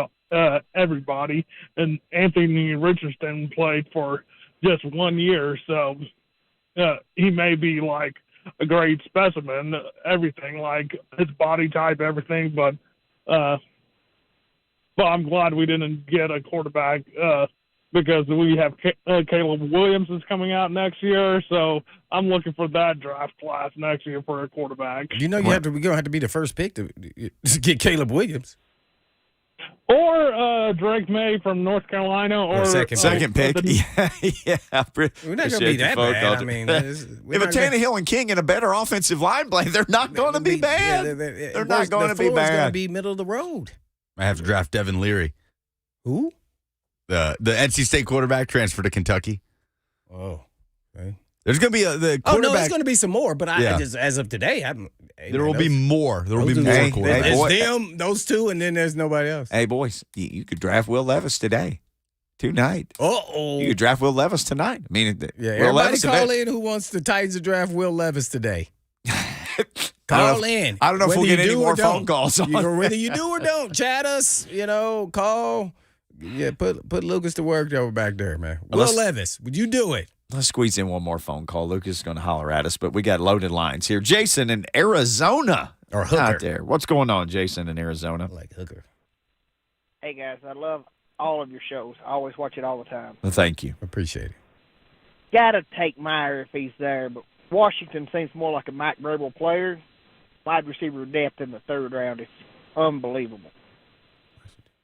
everybody, and Anthony Richardson played for just 1 year, so he may be like a great specimen, everything, like his body type, everything, but I'm glad we didn't get a quarterback because we have Caleb Williams is coming out next year, so I'm looking for that draft class next year for a quarterback. You know, you're going to have to be the first pick to get Caleb Williams. Or Drake May from North Carolina, or second pick. Yeah. We're not going to be that bad. I mean, if a Tannehill and King in a better offensive line play, they're not going to be bad. They're not going to be bad. It's going to be middle of the road. I have to draft Devin Leary. Who? The NC State quarterback transferred to Kentucky. Oh, okay. There's going to be the quarterback. Oh, no, there's going to be some more, but I just, as of today, there will be more. There will be more quarterbacks. There's them, those two, and then there's nobody else. Hey, boys, you could draft Will Levis today. tonight. Uh-oh. You could draft Will Levis tonight. I mean, Yeah, Will everybody Levis call in who wants the Titans to draft Will Levis today. Call in. I don't know if Whether we'll get you any do more or phone don't. calls on Whether that. you do or don't, chat us, call. Yeah, put Lucas to work over back there, man. Will Let's- Levis, would you do it? Let's squeeze in one more phone call. Lucas is going to holler at us, but we got loaded lines here. Jason in Arizona. Or Hooker. Out there. What's going on, Jason in Arizona? Like Hooker. Hey guys, I love all of your shows. I always watch it all the time. Well, thank you. Appreciate it. Gotta take Meyer if he's there, but Washington seems more like a Mike Vrabel player. Wide receiver depth in the third round is unbelievable.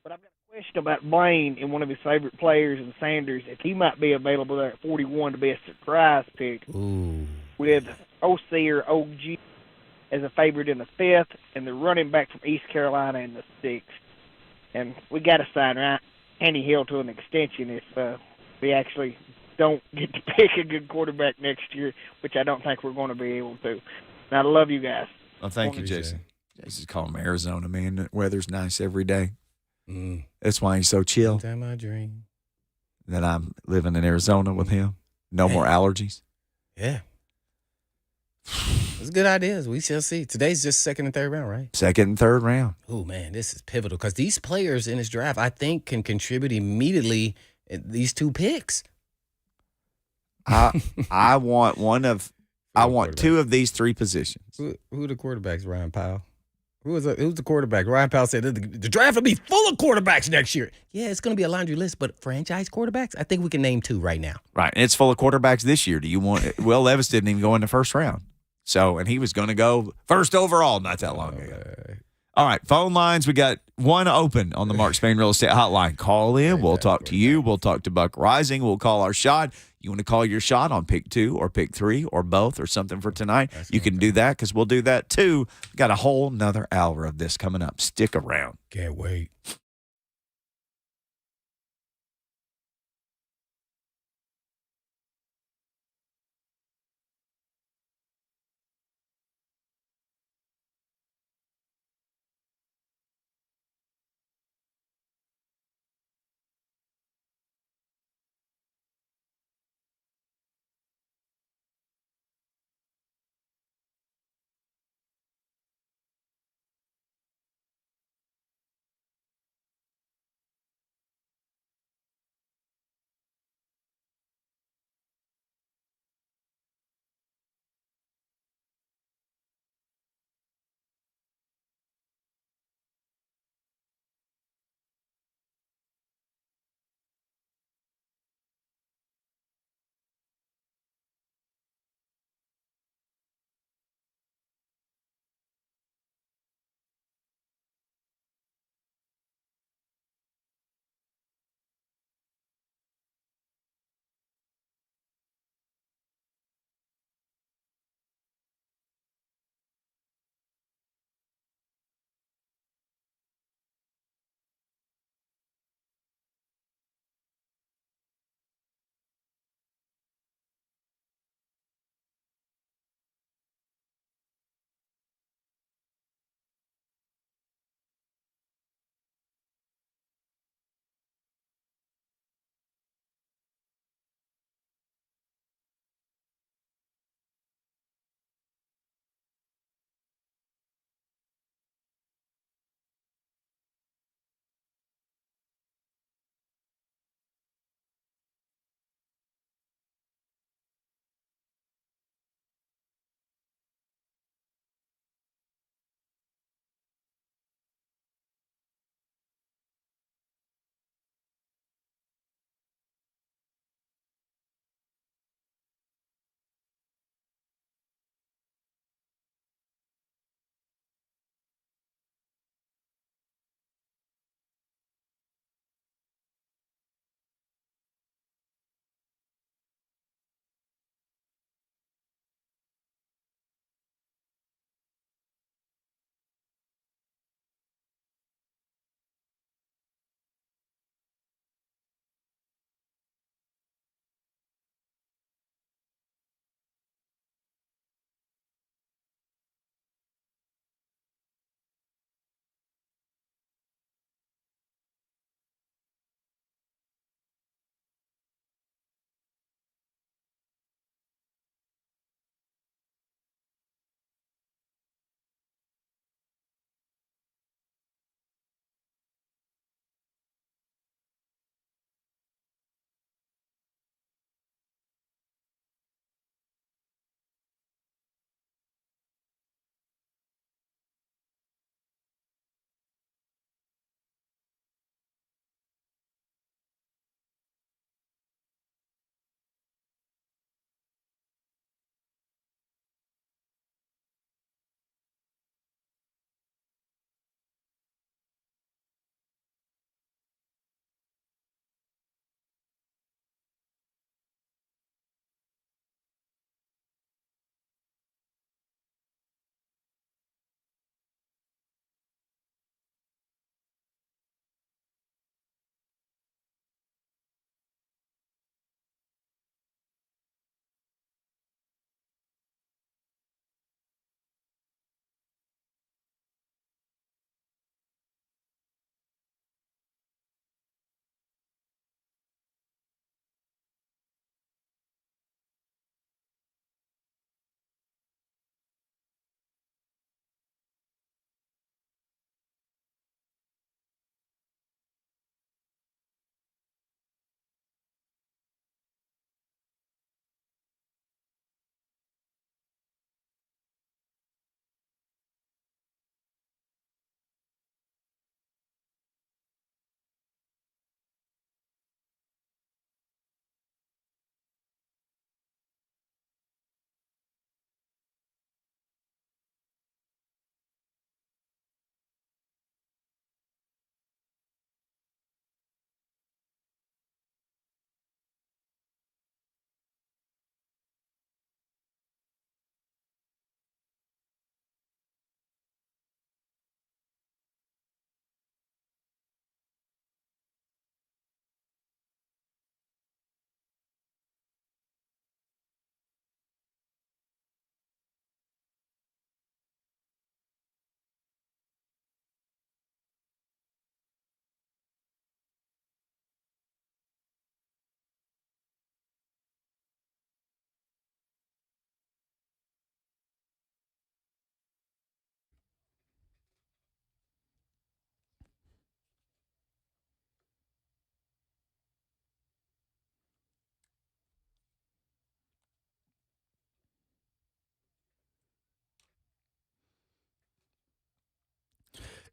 But I've got a question about Blaine and one of his favorite players in Sanders, if he might be available there at 41 to be a surprise pick. Ooh. With OC or OG as a favorite in the 5th and the running back from East Carolina in the 6th. And we got to sign Andy Hill to an extension if we actually don't get to pick a good quarterback next year, which I don't think we're going to be able to. And I love you guys. Well, thank you, Jason. Jason's calling from Arizona, man. The weather's nice every day. That's why he's so chill. Time I dream. That I'm living in Arizona with him. No more allergies. Yeah. It's good ideas. We shall see. Today's just second and third round, right? Second and third round. Oh, man, this is pivotal because these players in this draft, I think, can contribute immediately at these 2 picks. I want 2 of these 3 positions. Who are the quarterbacks, Ryan Powell? Who's the quarterback? Ryan Powell said the draft will be full of quarterbacks next year. Yeah, it's going to be a laundry list, but franchise quarterbacks, I think we can name 2 right now. Right, and it's full of quarterbacks this year. Do you want Will Levis didn't even go in the first round. So, and he was going to go first overall not that long ago. All right, phone lines. We got one open on the Mark Spain Real Estate Hotline. Call in. We'll talk to you. We'll talk to Buck Reising. We'll call our shot. You want to call your shot on pick 2 or pick 3 or both or something for tonight? You can do that because we'll do that too. Got a whole nother hour of this coming up. Stick around. Can't wait.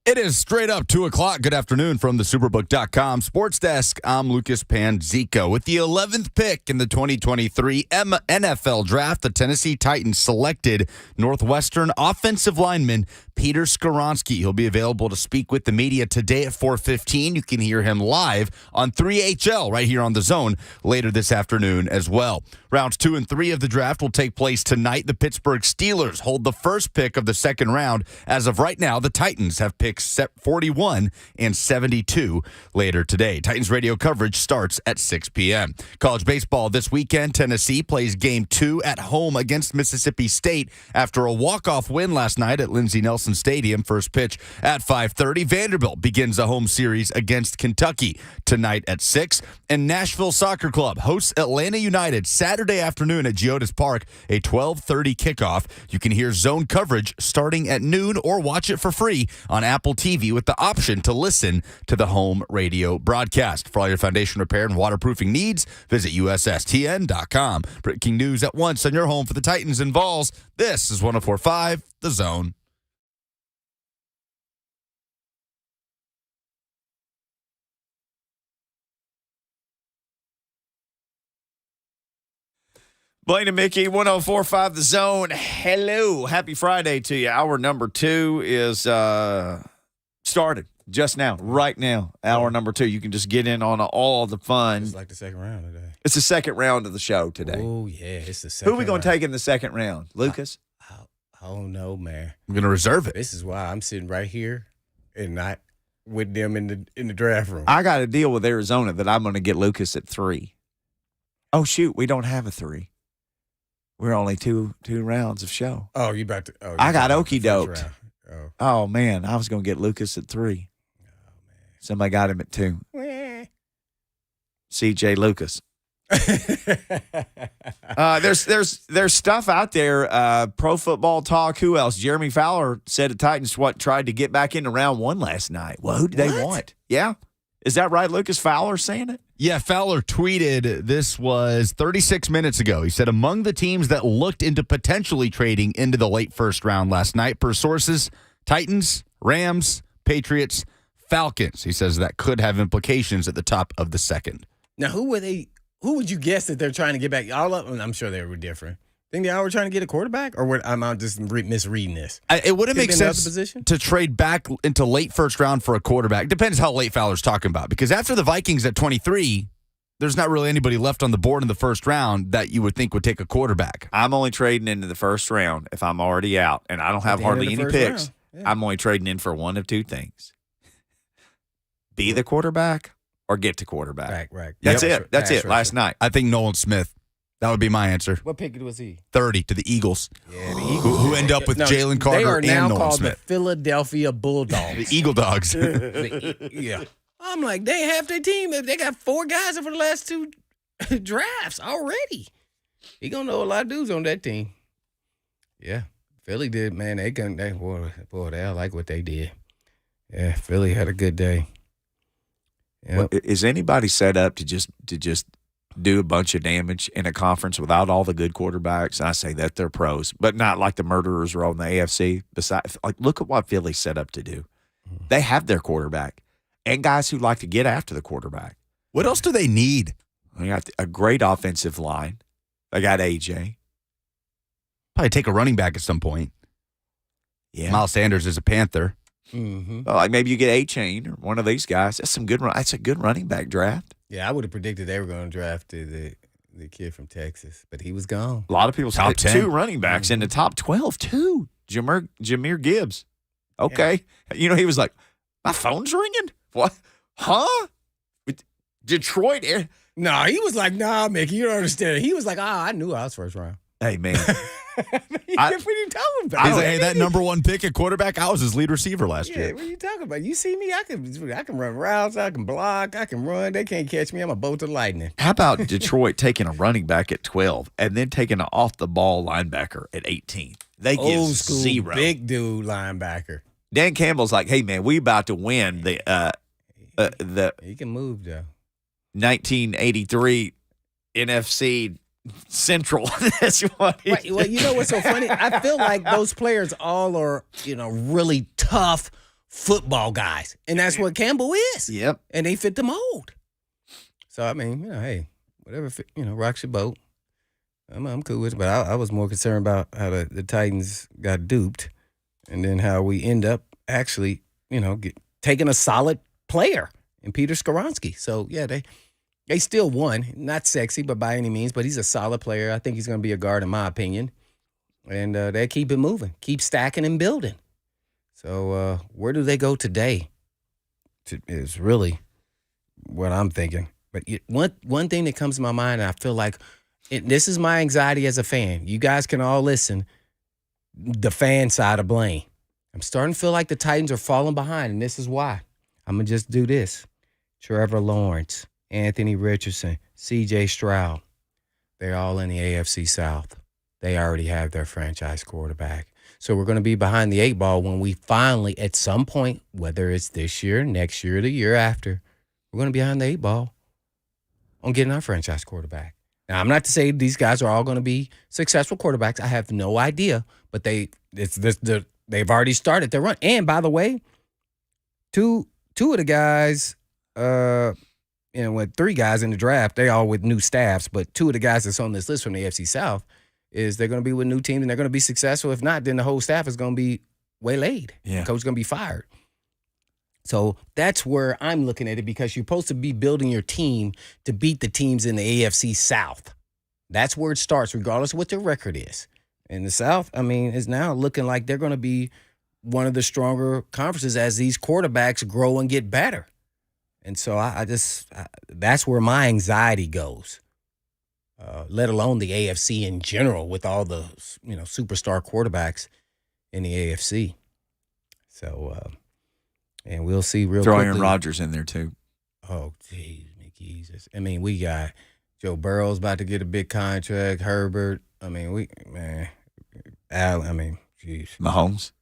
It is straight up 2 o'clock. Good afternoon from the Superbook.com Sports Desk. I'm Lucas Panzico. With the 11th pick in the 2023 NFL Draft, the Tennessee Titans selected Northwestern offensive lineman Peter Skoronski. He'll be available to speak with the media today at 4:15. You can hear him live on 3HL right here on The Zone later this afternoon as well. Rounds 2 and 3 of the draft will take place tonight. The Pittsburgh Steelers hold the first pick of the second round. As of right now, the Titans have picked 41 and 72 later today. Titans radio coverage starts at 6 p.m. College baseball this weekend. Tennessee plays game 2 at home against Mississippi State after a walk-off win last night at Lindsey Nelson Stadium. First pitch at 5:30. Vanderbilt begins a home series against Kentucky tonight at 6. And Nashville Soccer Club hosts Atlanta United Saturday afternoon at Geodis Park, a 12:30 kickoff. You can hear zone coverage starting at noon or watch it for free on Apple TV with the option to listen to the home radio broadcast. For all your foundation repair and waterproofing needs, visit USSTN.com. Breaking news at once on your home for the Titans and Vols. This is 104.5 The Zone. Blaine and Mickey, 104.5 The Zone. Hello. Happy Friday to you. Hour number 2 is started just now, right now. Hour number 2. You can just get in on all the fun. It's like the second round today. It's the second round of the show today. Oh, yeah. It's the second Who are we going to take in the second round? Lucas? Oh, no, man. I'm going to reserve it. This is why I'm sitting right here and not with them in the draft room. I got a deal with Arizona that I'm going to get Lucas at 3. Oh, shoot. We don't have a 3. We're only two rounds of show. Oh, you about to? Oh, I got okey doked. Oh. Man, I was going to get Lucas at 3. Oh man, somebody got him at 2. CJ Lucas. There's stuff out there. Pro Football Talk. Who else? Jeremy Fowler said the Titans tried to get back into round 1 last night. Well, who did they want? Yeah, is that right? Lucas Fowler saying it? Yeah, Fowler tweeted, this was 36 minutes ago. He said, among the teams that looked into potentially trading into the late first round last night, per sources, Titans, Rams, Patriots, Falcons. He says that could have implications at the top of the second. Now, who would you guess that they're trying to get back? All of them, I'm sure they were different. Think they all were trying to get a quarterback? Or am I just misreading this? It wouldn't make sense to trade back into late first round for a quarterback. Depends how late Fowler's talking about. Because after the Vikings at 23, there's not really anybody left on the board in the first round that you would think would take a quarterback. I'm only trading into the first round if I'm already out. And I don't have hardly any picks. Yeah. I'm only trading in for one of two things. Be the quarterback or get to quarterback. Right. That's it. That's it. Last night. I think Nolan Smith. That would be my answer. What pick was he? 30 to the Eagles. Yeah, the Eagles. Who end up with Jalen Carter and Nolan Smith. They are now called the Philadelphia Bulldogs. The Eagle Dogs. Yeah. I'm like, they have their team. They got 4 guys for the last 2 drafts already. He going to know a lot of dudes on that team. Yeah. Philly did, man. They like what they did. Yeah, Philly had a good day. Yep. Well, is anybody set up to just do a bunch of damage in a conference without all the good quarterbacks? I say that they're pros, but not like the murderers are on the AFC. Besides, look at what Philly's set up to do. They have their quarterback and guys who like to get after the quarterback. What else do they need? They got a great offensive line. They got AJ. Probably take a running back at some point. Yeah, Miles Sanders is a Panther. Mm-hmm. Well, like maybe you get A-Chain or one of these guys. That's a good running back draft. Yeah, I would have predicted they were going to draft the kid from Texas, but he was gone. A lot of people said 2 running backs in the top 12, too. Jahmyr Gibbs. Okay. Yeah. He was like, my phone's ringing? What? Huh? Detroit? No, he was like, nah, Mickey, you don't understand. He was like, I knew I was first round. Hey, man. What are you talking about? He's like, hey, that number 1 pick at quarterback, I was his lead receiver last year. What are you talking about? You see me? I can run routes. I can block. I can run. They can't catch me. I'm a bolt to lightning. How about Detroit taking a running back at 12 and then taking an off-the-ball linebacker at 18? They give old school 0. Big dude linebacker. Dan Campbell's like, hey, man, we about to win the he can move, though. 1983 NFC Central. That's what Well, you know what's so funny? I feel like those players all are, really tough football guys, and that's what Campbell is. Yep. And they fit the mold. So I mean, hey, whatever fit, rocks your boat. I'm cool with it, but I was more concerned about how the Titans got duped, and then how we end up actually, taking a solid player in Peter Skoronski. So yeah, they still won. Not sexy, but by any means, but he's a solid player. I think he's going to be a guard in my opinion, and they keep it moving, keep stacking and building. So where do they go today? Is really what I'm thinking. But one thing that comes to my mind, and I feel like this is my anxiety as a fan. You guys can all listen. The fan side of blame. I'm starting to feel like the Titans are falling behind, and this is why. I'm going to just do this. Trevor Lawrence, Anthony Richardson, C.J. Stroud, they're all in the AFC South. They already have their franchise quarterback. So we're going to be behind the 8 ball when we finally, at some point, whether it's this year, next year, the year after, we're going to be behind the 8 ball on getting our franchise quarterback. Now, I'm not to say these guys are all going to be successful quarterbacks. I have no idea, but they've already started their run. And by the way, two of the guys, with 3 guys in the draft, they all with new staffs, but 2 of the guys that's on this list from the AFC South is they're going to be with new teams and they're going to be successful. If not, then the whole staff is going to be waylaid. Yeah. The coach is going to be fired. So that's where I'm looking at it, because you're supposed to be building your team to beat the teams in the AFC South. That's where it starts, regardless of what their record is. In the South, is now looking like they're going to be one of the stronger conferences as these quarterbacks grow and get better. And so that's where my anxiety goes, let alone the AFC in general with all the, superstar quarterbacks in the AFC. So, and we'll see real quickly. Throw Aaron Rodgers in there, too. Oh, geez, Jesus. We got Joe Burrow's about to get a big contract. Herbert. Allen. Geez. Mahomes.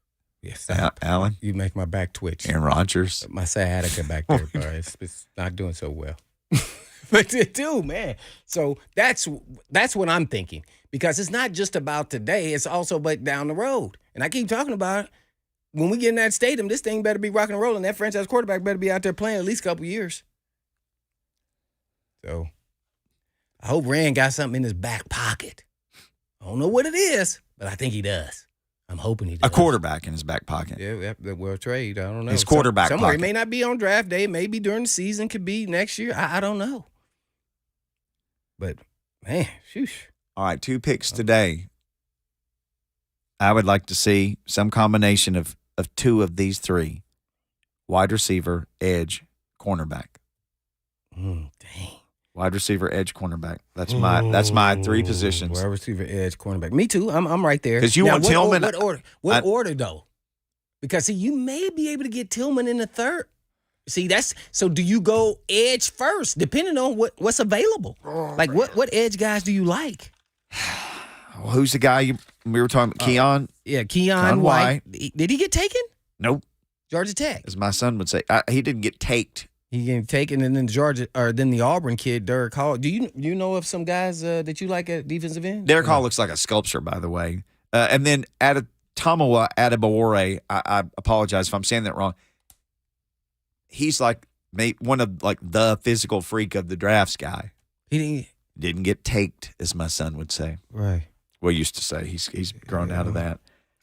Yes. Allen. You make my back twitch. Aaron Rodgers. My sciatica back there, bro. It's not doing so well. But dude, man. So that's what I'm thinking. Because it's not just about today. It's also but down the road. And I keep talking about it. When we get in that stadium, this thing better be rocking and rolling. That franchise quarterback better be out there playing at least a couple years. So I hope Rand got something in his back pocket. I don't know what it is, but I think he does. I'm hoping he does. A quarterback in his back pocket. Yeah, well, trade. I don't know. His quarterback somewhere pocket. He may not be on draft day. Maybe during the season. Could be next year. I don't know. But, man, shoosh. All right, 2 picks today. I would like to see some combination of 2 of these 3. Wide receiver, edge, cornerback. Dang. Wide receiver, edge, cornerback. That's my 3 positions. Wide receiver, edge, cornerback. Me too. I'm right there. Because you want Tillman. What order? What order though? Because see, you may be able to get Tillman in the 3rd. See, so. Do you go edge first, depending on what's available? Like what edge guys do you like? Well, who's the guy we were talking about? Keon? Yeah, Keon White. Did he get taken? Nope. Georgia Tech. As my son would say, he didn't get taked. He getting taken, and then then the Auburn kid, Derek Hall. Do you know of some guys that you like at defensive end? Derek Hall looks like a sculpture, by the way. And then Tamawa Adebawore, I apologize if I'm saying that wrong. He's like one of the physical freak of the drafts guy. He didn't get taked, as my son would say. Right. Well, used to say he's grown out of that.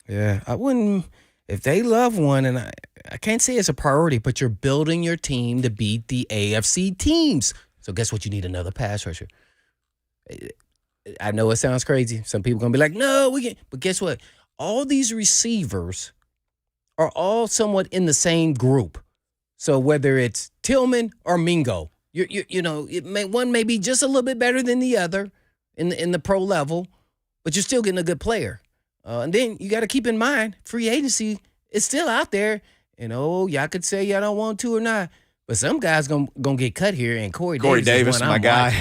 Yeah, I wouldn't. If they love one, and I can't say it's a priority, but you're building your team to beat the AFC teams. So guess what? You need another pass rusher. I know it sounds crazy. Some people are going to be like, no, we can't. But guess what? All these receivers are all somewhat in the same group. So whether it's Tillman or Mingo, one may be just a little bit better than the other in the pro level, but you're still getting a good player. And then you got to keep in mind, free agency is still out there. And, y'all could say y'all don't want to or not. But some guys gonna get cut here, and Corey Davis, my guy.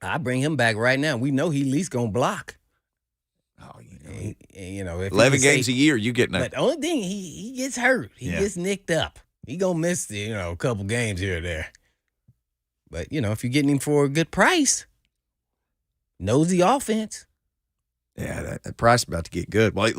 I bring him back right now. We know he at least going to block. Oh, if 11 games a year, you get But the only thing, he gets hurt. He gets nicked up. He going to miss, a couple games here or there. But, if you're getting him for a good price, knows the offense. Yeah, that price is about to get good. Well,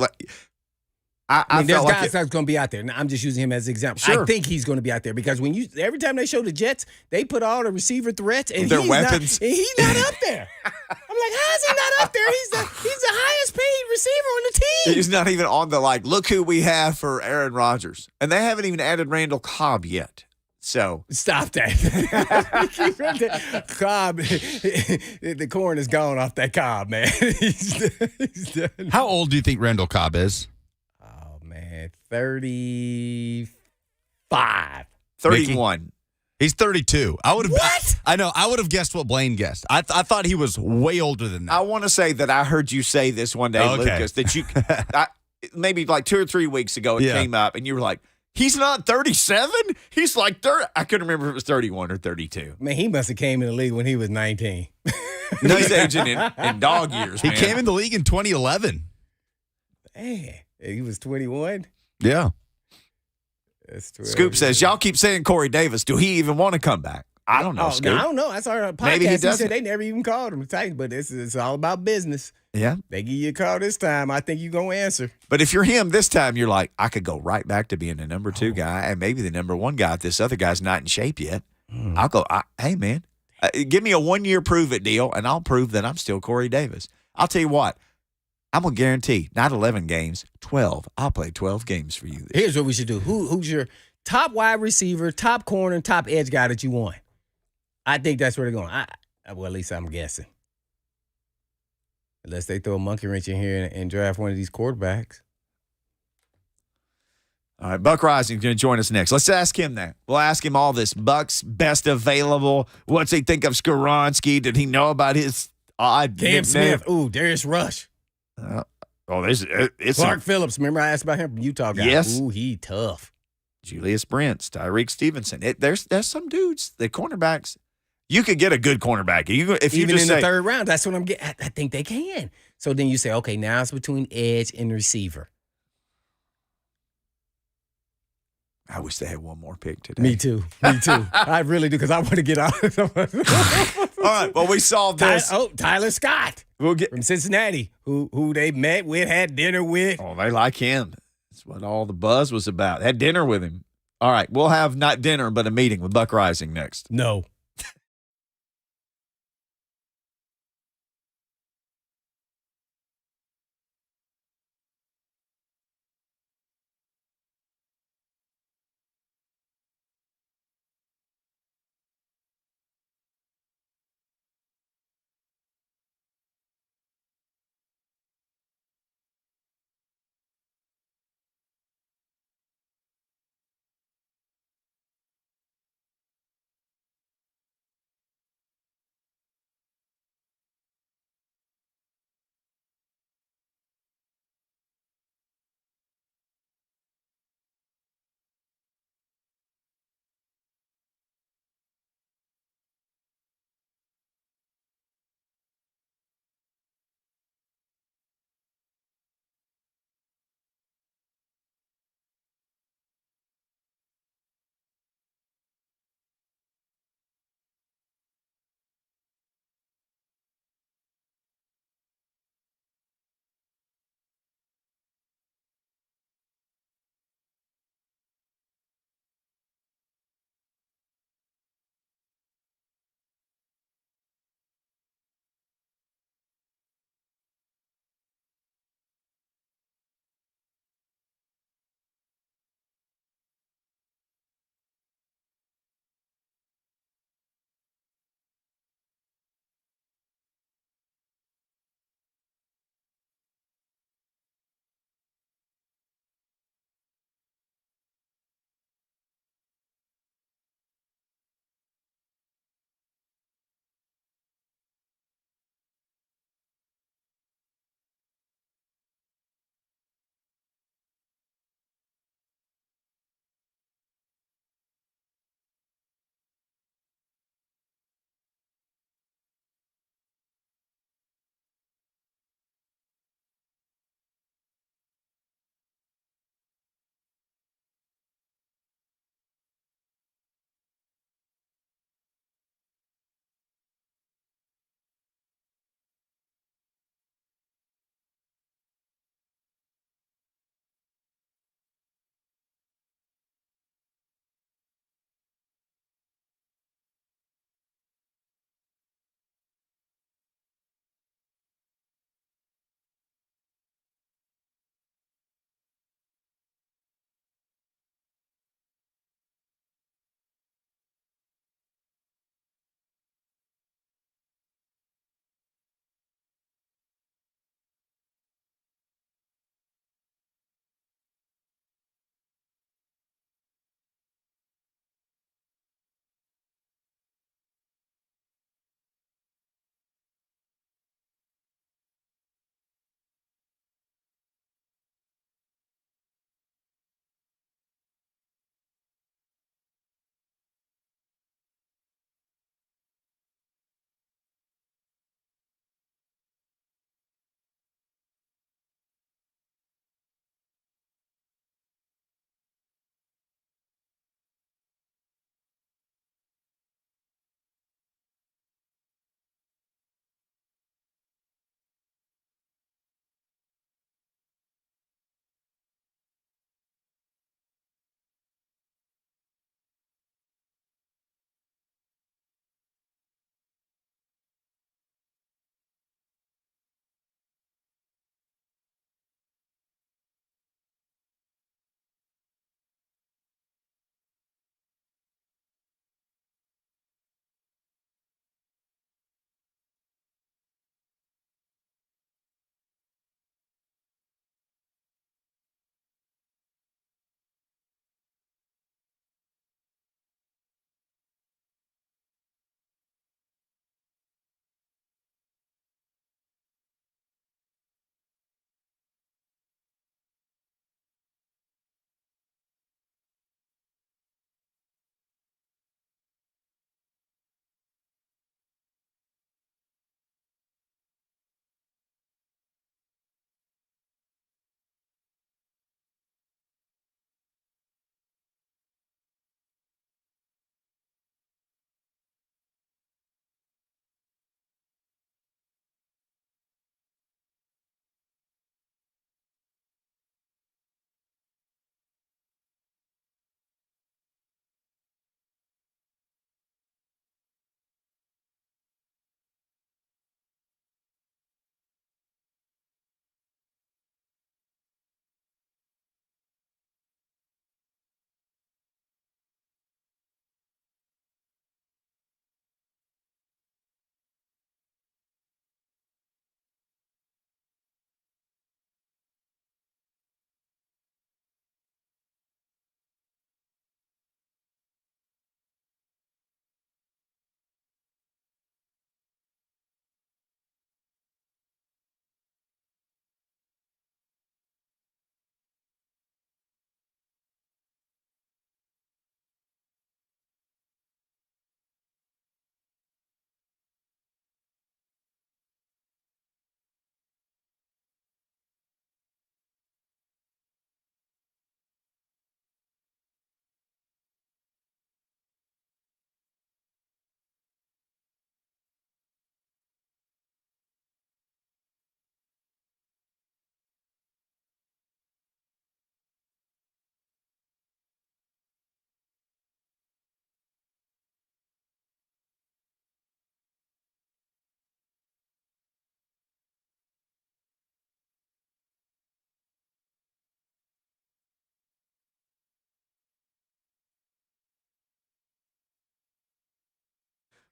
I mean, there's felt like guys that's going to be out there. Now, I'm just using him as an example. Sure. I think he's going to be out there because every time they show the Jets, they put all the receiver threats and Their he's weapons. He's not up there. I'm like, how is he not up there? He's the highest paid receiver on the team. He's not even on the look who we have for Aaron Rodgers. And they haven't even added Randall Cobb yet. So stop that. Cobb, the corn is gone off that Cobb, man. he's done. How old do you think Randall Cobb is? Oh, man, 35. 31. He's 32. What? I know. I would have guessed what Blaine guessed. I thought he was way older than that. I want to say that I heard you say this one day, Lucas, that you maybe 2 or 3 weeks ago it came up, and you were like, he's not 37? He's like 30. I couldn't remember if it was 31 or 32. Man, he must have came in the league when he was 19. No, he's aging in dog years, He man. came in the league in 2011. Man, he was 21. Yeah. That's 12 Scoop says, y'all keep saying Corey Davis. Do he even want to come back? I don't know, Scoop. I don't know. That's our podcast. Maybe he He doesn't. said they never even called him to Titans, but it's all about business. Yeah. They give you a call this time. I think you're going to answer. But if you're him this time, you're like, I could go right back to being the number 2 guy and maybe the number 1 guy if this other guy's not in shape yet. I'll go, hey, man, give me a 1-year prove-it deal, and I'll prove that I'm still Corey Davis. I'll tell you what, I'm going to guarantee not 11 games, 12. I'll play 12 games for you. Here's what we should do. Who's your top wide receiver, top corner, and top edge guy that you want? I think that's where they're going. Well, at least I'm guessing. Unless they throw a monkey wrench in here and draft one of these quarterbacks. All right, Buck Reising is going to join us next. Let's ask him that. We'll ask him all this. Buck's best available. What's he think of Skoronski? Did he know about his odd Cam nickname? Smith. Ooh, Darius Rush. It's Clark Phillips. Remember I asked about him from Utah guy? Yes. Ooh, he tough. Julius Brents, Tyreek Stevenson. There's some dudes, the cornerbacks. You could get a good cornerback. If you Even just in say, the third round, that's what I'm getting. I think they can. So then you say, okay, now it's between edge and receiver. I wish they had one more pick today. Me too. I really do because I want to get out. All right, well, we solved this. Tyler Scott from Cincinnati, who they met with, had dinner with. Oh, they like him. That's what all the buzz was about. Had dinner with him. All right, we'll have not dinner, but a meeting with Buck Reising next. No.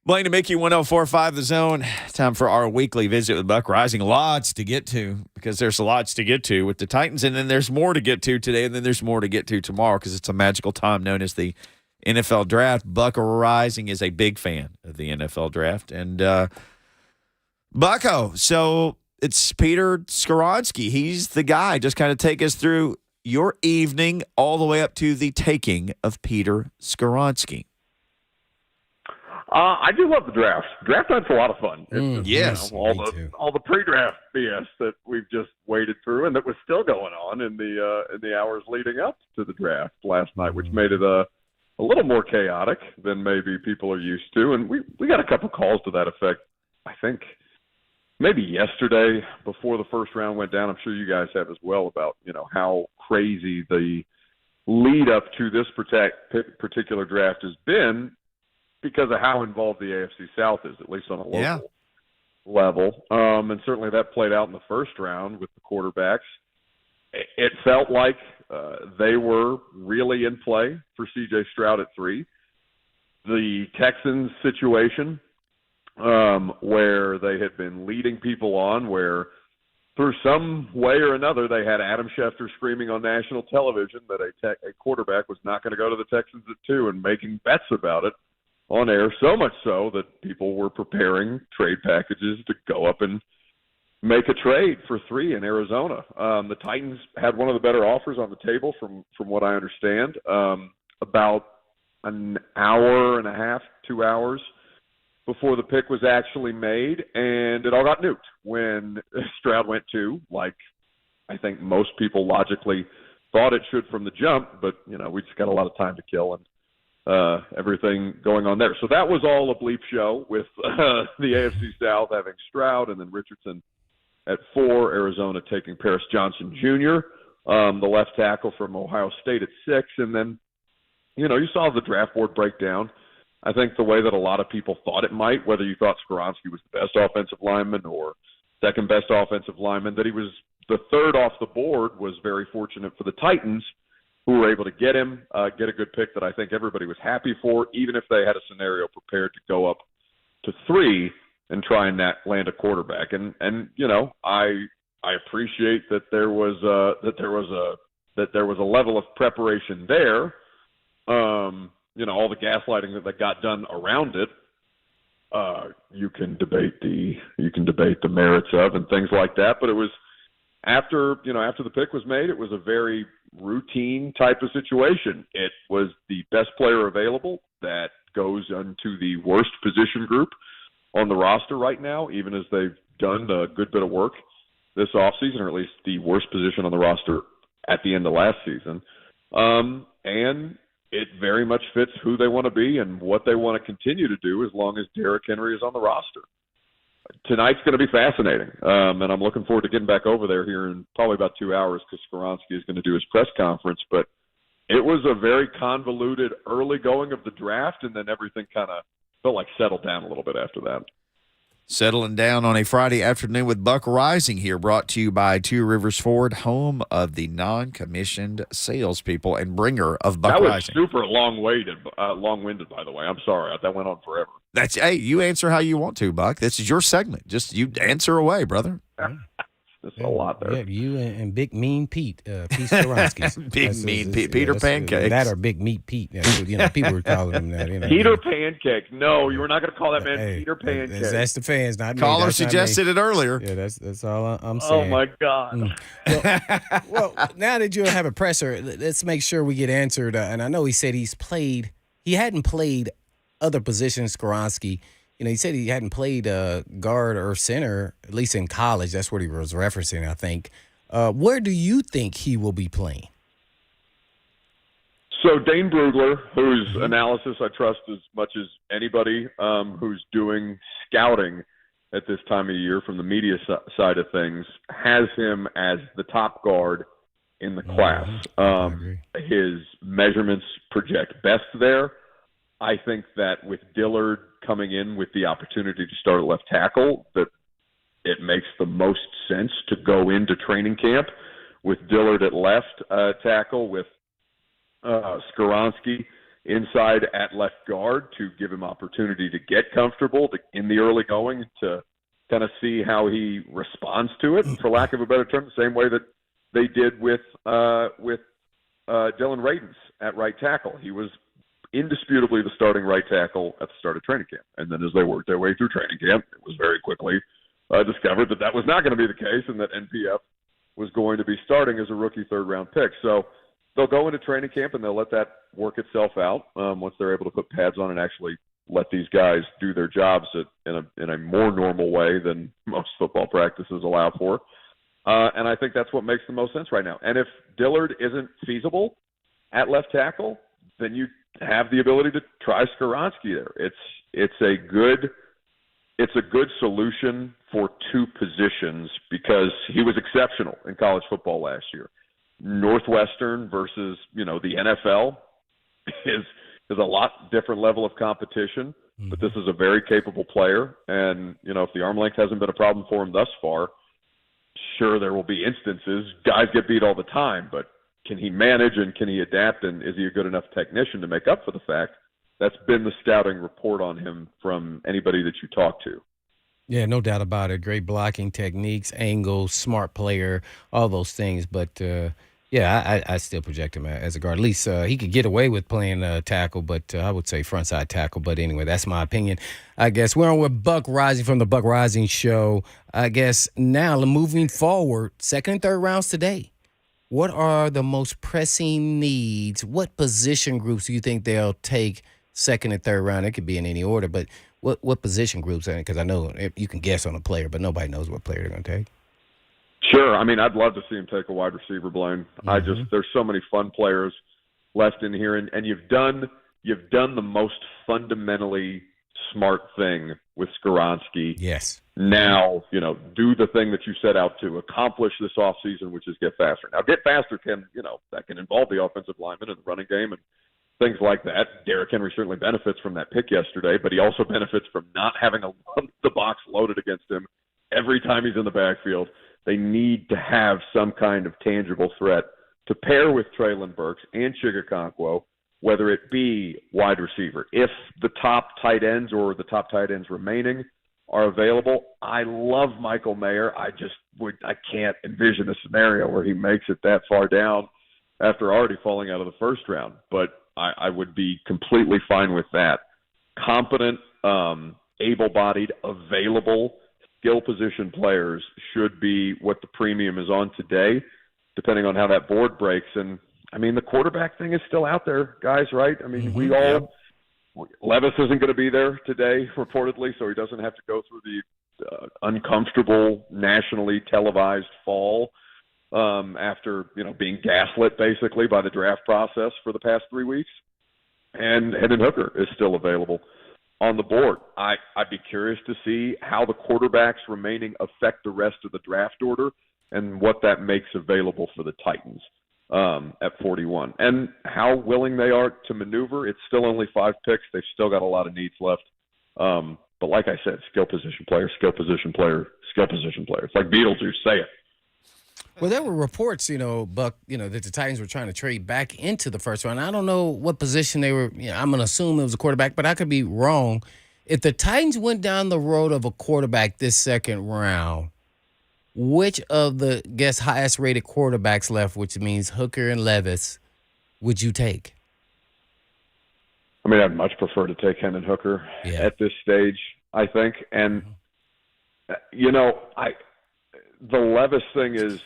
Blaine and Mickey, 104.5 The Zone. Time for our weekly visit with Buck Reising. Lots to get to because there's lots to get to with the Titans, and then there's more to get to today, and then there's more to get to tomorrow because it's a magical time known as the NFL Draft. Buck Reising is a big fan of the NFL Draft. And Bucko, so it's Peter Skoronski. He's the guy. Just kind of take us through your evening all the way up to the taking of Peter Skoronski. I do love the draft. Draft night's a lot of fun. It's Yes, all the pre-draft BS that we've just waded through, and that was still going on in the hours leading up to the draft last night, which made it a little more chaotic than maybe people are used to. And we got a couple calls to that effect. I think maybe yesterday before the first round went down. I'm sure you guys have as well about how crazy the lead up to this particular draft has been, because of how involved the AFC South is, at least on a local level. And certainly that played out in the first round with the quarterbacks. It felt like they were really in play for C.J. Stroud at 3. The Texans situation, where they had been leading people on, where through some way or another they had Adam Schefter screaming on national television that a quarterback was not going to go to the Texans at 2 and making bets about it on air, so much so that people were preparing trade packages to go up and make a trade for 3 in Arizona. The Titans had one of the better offers on the table from what I understand. About an hour and a half, 2 hours before the pick was actually made, and it all got nuked when Stroud went 2, like I think most people logically thought it should from the jump, but we just got a lot of time to kill and everything going on there. So that was all a bleep show with the AFC South having Stroud and then Richardson at 4, Arizona taking Paris Johnson Jr., the left tackle from Ohio State at 6. And then, you saw the draft board breakdown. I think the way that a lot of people thought it might, whether you thought Skoronski was the best offensive lineman or second best offensive lineman, that he was the third off the board, was very fortunate for the Titans, who were able to get him, get a good pick that I think everybody was happy for, even if they had a scenario prepared to go up to 3 and try and land a quarterback. And I appreciate that there was a level of preparation there. All the gaslighting that got done around it, you can debate the merits of and things like that. But it was after the pick was made, it was a very routine type of situation. It was the best player available that goes into the worst position group on the roster right now, even as they've done a good bit of work this offseason, or at least the worst position on the roster at the end of last season. And it very much fits who they want to be and what they want to continue to do as long as Derrick Henry is on the roster. Tonight's going to be fascinating, and I'm looking forward to getting back over there here in probably about 2 hours because Skoronski is going to do his press conference. But it was a very convoluted early going of the draft, and then everything kind of felt like settled down a little bit after that. Settling down on a Friday afternoon with Buck Reising here, brought to you by Two Rivers Ford, home of the non-commissioned salespeople and bringer of Buck Reising. That was super long-winded, by the way. I'm sorry. That went on forever. Hey, you answer how you want to, Buck. This is your segment. Just you answer away, brother. There's a lot there. Yeah, you and Big Mean Pete, Pete Skoronski. Peter Pancakes. That or Big Meat Pete. People were calling him that. Peter Pancakes. No, you were not going to call that man Peter Pancakes. That's the fans, not me. Caller suggested it earlier. Yeah, that's all I'm saying. Oh my God. Well, now that you have a presser, let's make sure we get answered. And I know he said he hadn't played other positions, Skoronski. He said he hadn't played guard or center, at least in college. That's what he was referencing, I think. Where do you think he will be playing? So Dane Brugler, whose analysis I trust as much as anybody who's doing scouting at this time of year from the media side of things, has him as the top guard in the class. His measurements project best there. I think that with Dillard coming in with the opportunity to start at left tackle, that it makes the most sense to go into training camp with Dillard at left tackle, with Skoronski inside at left guard to give him opportunity to get comfortable in the early going, to kind of see how he responds to it, for lack of a better term, the same way that they did with Dylan Radens at right tackle. He was indisputably the starting right tackle at the start of training camp. And then as they worked their way through training camp, it was very quickly discovered that that was not going to be the case, and that NPF was going to be starting as a rookie third-round pick. So they'll go into training camp and they'll let that work itself out once they're able to put pads on and actually let these guys do their jobs in a more normal way than most football practices allow for. And I think that's what makes the most sense right now. And if Dillard isn't feasible at left tackle, then you have the ability to try Skoronski there. It's a good solution for two positions because he was exceptional in college football last year. Northwestern versus, the NFL is a lot different level of competition, but this is a very capable player. And, if the arm length hasn't been a problem for him thus far, sure, there will be instances. Guys get beat all the time, but can he manage and can he adapt, and is he a good enough technician to make up for the fact? That's been the scouting report on him from anybody that you talk to. Yeah, no doubt about it. Great blocking techniques, angles, smart player, all those things. But, I still project him as a guard. At least he could get away with playing tackle, but I would say frontside tackle. But anyway, that's my opinion. I guess we're on with Buck Reising from the Buck Reising Show. I guess now moving forward, second and third rounds today. What are the most pressing needs? What position groups do you think they'll take second and third round? It could be in any order, but what position groups? Because I know you can guess on a player, but nobody knows what player they're going to take. Sure. I mean, I'd love to see him take a wide receiver, Blaine. There's so many fun players left in here, and you've done the most fundamentally smart thing with Skoronski. Yes. Now, do the thing that you set out to accomplish this offseason, which is get faster. Now, get faster that can involve the offensive lineman and the running game and things like that. Derrick Henry certainly benefits from that pick yesterday, but he also benefits from not having the box loaded against him every time he's in the backfield. They need to have some kind of tangible threat to pair with Traylon Burks and Chigakonkwo, whether it be wide receiver. If the top tight ends or the top tight ends remaining are available, I love Michael Mayer. I can't envision a scenario where he makes it that far down after already falling out of the first round. But I would be completely fine with that. Competent, able-bodied, available skill position players should be what the premium is on today, depending on how that board breaks. And, I mean, the quarterback thing is still out there, guys, right? I mean, Levis isn't going to be there today, reportedly, so he doesn't have to go through the uncomfortable, nationally televised fall after, being gaslit, basically, by the draft process for the past 3 weeks. And Hendon Hooker is still available on the board. I'd be curious to see how the quarterbacks remaining affect the rest of the draft order and what that makes available for the Titans at 41, and how willing they are to maneuver. It's still only 5 picks. They've still got a lot of needs left. But like I said, skill position player, skill position player, skill position player. It's like Beetlejuice, say it. Well, there were reports, Buck, that the Titans were trying to trade back into the first round. I don't know what position they were. I'm going to assume it was a quarterback, but I could be wrong. If the Titans went down the road of a quarterback this second round, which of the highest rated quarterbacks left, which means Hooker and Levis, would you take? I mean, I'd much prefer to take Hendon Hooker at this stage, I think. And, the Levis thing is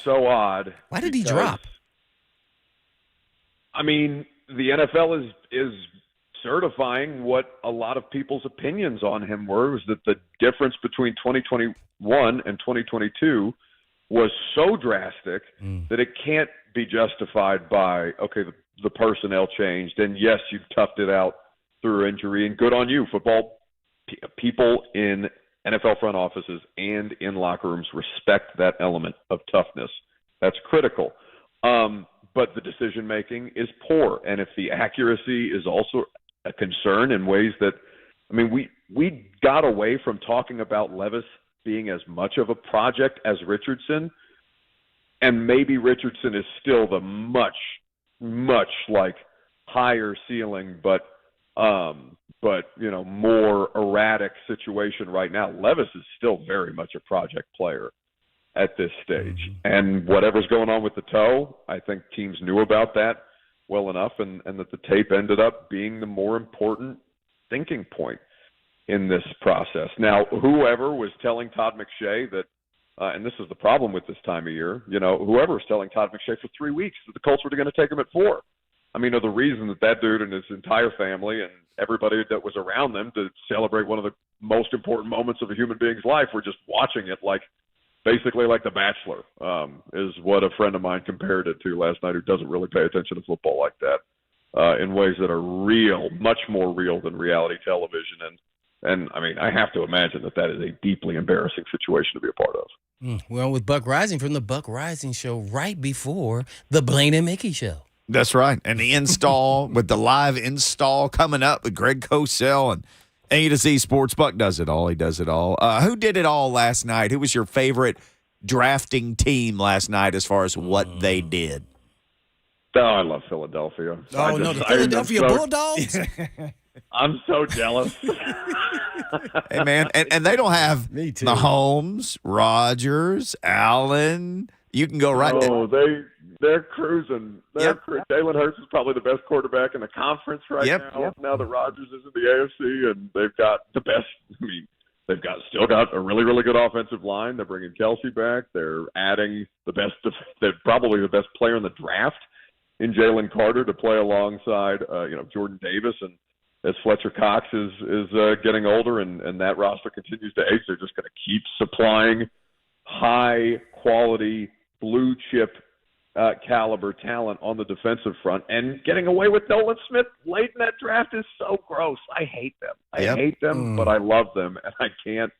so odd. Why did he drop? I mean, the NFL is certifying what a lot of people's opinions on him were, was that the difference between 2021 and 2022 was so drastic that it can't be justified by, the personnel changed, and yes, you've toughed it out through injury, and good on you. Football people in NFL front offices and in locker rooms respect that element of toughness. That's critical. But the decision-making is poor. And if the accuracy is also a concern in ways that, we got away from talking about Levis being as much of a project as Richardson. And maybe Richardson is still the much higher ceiling, but more erratic situation right now. Levis is still very much a project player at this stage. And whatever's going on with the toe, I think teams knew about that well enough, and that the tape ended up being the more important thinking point in this process. Now, whoever was telling Todd McShay that, and this is the problem with this time of year, whoever was telling Todd McShay for 3 weeks that the Colts were going to take him at 4. I mean, the reason that dude and his entire family and everybody that was around them to celebrate one of the most important moments of a human being's life were just watching it basically like The Bachelor, is what a friend of mine compared it to last night, who doesn't really pay attention to football like that, in ways that are real, much more real than reality television. And I mean, I have to imagine that is a deeply embarrassing situation to be a part of. Well, with Buck Rising from the Buck Rising Show right before the Blaine and Mickey Show. That's right. And the install with the live install coming up with Greg Cosell and A to Z Sports. Buck does it all. He does it all. Who did it all last night? Who was your favorite drafting team last night as far as what they did? Oh, I love Philadelphia. The Philadelphia Bulldogs? I'm so jealous. Hey, man. And they don't have Mahomes, Rodgers, Allen. You can go right there. They're cruising. Jalen Hurts is probably the best quarterback in the conference right now. Now that Rodgers is in the AFC, and they've got the best. I mean, they've still got a really, really good offensive line. They're bringing Kelsey back. They're adding they're probably the best player in the draft in Jalen Carter to play alongside, Jordan Davis. And as Fletcher Cox is getting older and that roster continues to age, they're just going to keep supplying high quality blue chip caliber talent on the defensive front, and getting away with Nolan Smith late in that draft is so gross. I hate them. I hate them, but I love them, and I can't.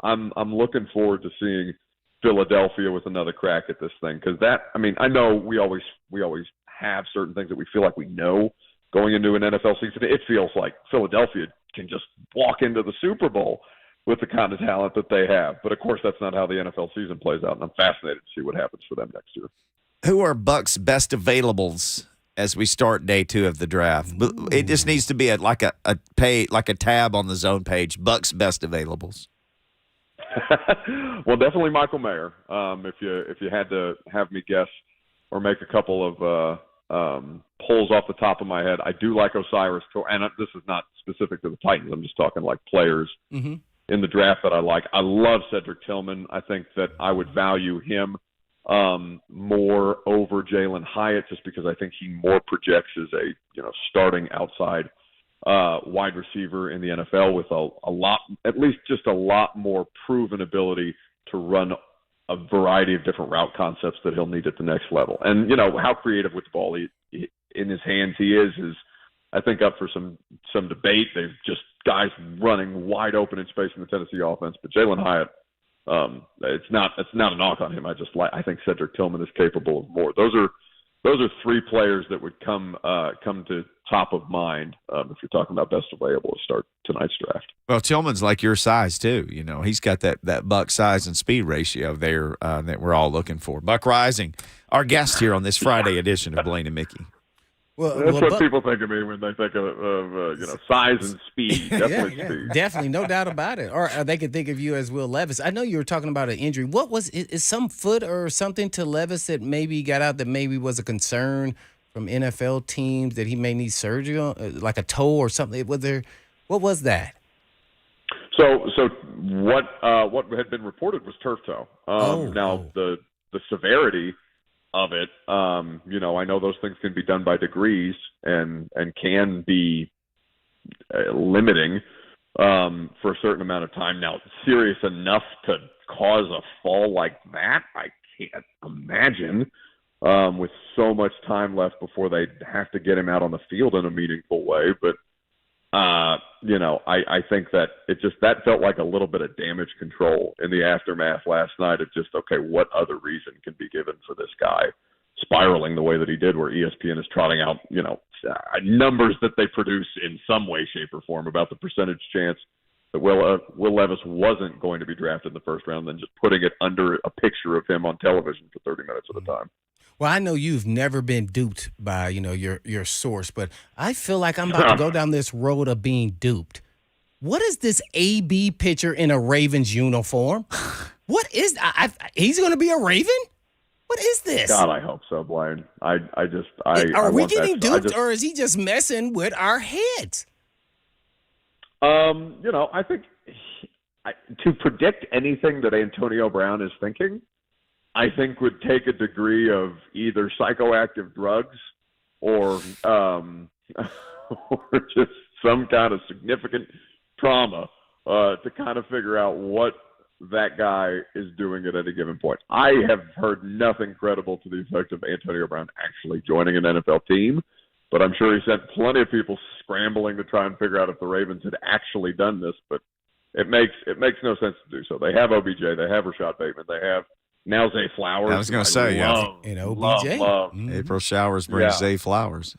I'm looking forward to seeing Philadelphia with another crack at this thing, because I know we always have certain things that we feel like we know going into an NFL season. It feels like Philadelphia can just walk into the Super Bowl with the kind of talent that they have, but of course that's not how the NFL season plays out, and I'm fascinated to see what happens for them next year. Who are Buck's best availables as we start day 2 of the draft? It just needs to be like a tab on the zone page. Buck's best availables. Well, definitely Michael Mayer. If you had to have me guess or make a couple of polls off the top of my head, I do like Osiris. And this is not specific to the Titans. I'm just talking like players in the draft that I like. I love Cedric Tillman. I think that I would value him more over Jalen Hyatt, just because I think he more projects as a starting outside wide receiver in the NFL with at least a lot more proven ability to run a variety of different route concepts that he'll need at the next level. And how creative with the ball in his hands he is I think up for some debate. They've just guys running wide open in space in the Tennessee offense, but Jalen Hyatt, it's not a knock on him. I think Cedric Tillman is capable of more. Those are 3 players that would come to top of mind if you're talking about best available to start tonight's draft. Well, Tillman's like your size too. He's got that Buck size and speed ratio there that we're all looking for. Buck Rising, our guest here on this Friday edition of Blaine and Mickey. That's what people think of me when they think of size and speed. Definitely speed. Definitely, no doubt about it. Or they could think of you as Will Levis. I know you were talking about an injury. What was is some foot or something to Levis that maybe got out that maybe was a concern from NFL teams that he may need surgery on, like a toe or something? What was that? So what had been reported was turf toe. Now the severity of it, I know those things can be done by degrees and can be limiting for a certain amount of time. Now, serious enough to cause a fall like that, I can't imagine, with so much time left before they have to get him out on the field in a meaningful way. But I think that that felt like a little bit of damage control in the aftermath last night of just, okay, what other reason can be given for this guy spiraling the way that he did, where ESPN is trotting out, numbers that they produce in some way, shape, or form about the percentage chance that Will Levis wasn't going to be drafted in the first round, then just putting it under a picture of him on television for 30 minutes at a time. Well, I know you've never been duped by, your source, but I feel like I'm about to go down this road of being duped. What is this AB pitcher in a Ravens uniform? What is he's going to be a Raven? What is this? God, I hope so, Blaine. Are we getting duped, or is he just messing with our heads? I think to predict anything that Antonio Brown is thinking, I think would take a degree of either psychoactive drugs or or just some kind of significant trauma to kind of figure out what that guy is doing at any given point. I have heard nothing credible to the effect of Antonio Brown actually joining an NFL team, but I'm sure he sent plenty of people scrambling to try and figure out if the Ravens had actually done this, but it makes no sense to do so. They have OBJ, they have Rashad Bateman, they have now Zay Flowers. I was going to say, and OBJ. April Showers brings Zay Flowers.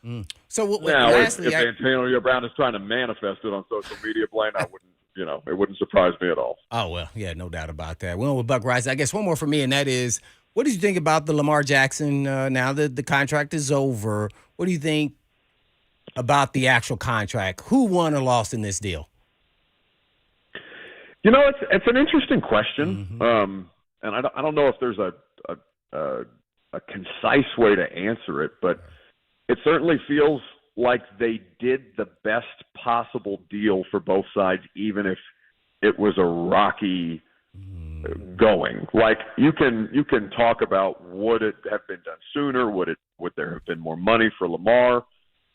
So lastly, if Antonio Brown is trying to manifest it on social media, Blaine, I wouldn't. It wouldn't surprise me at all. Oh, well, yeah, no doubt about that. Well, with Buck Reising, I guess one more for me, and that is, what did you think about the Lamar Jackson now that the contract is over? What do you think about the actual contract? Who won or lost in this deal? It's an interesting question, and I don't know if there's a concise way to answer it, but it certainly feels like they did the best possible deal for both sides, even if it was a rocky going. Like you can talk about, would it have been done sooner? Would there have been more money for Lamar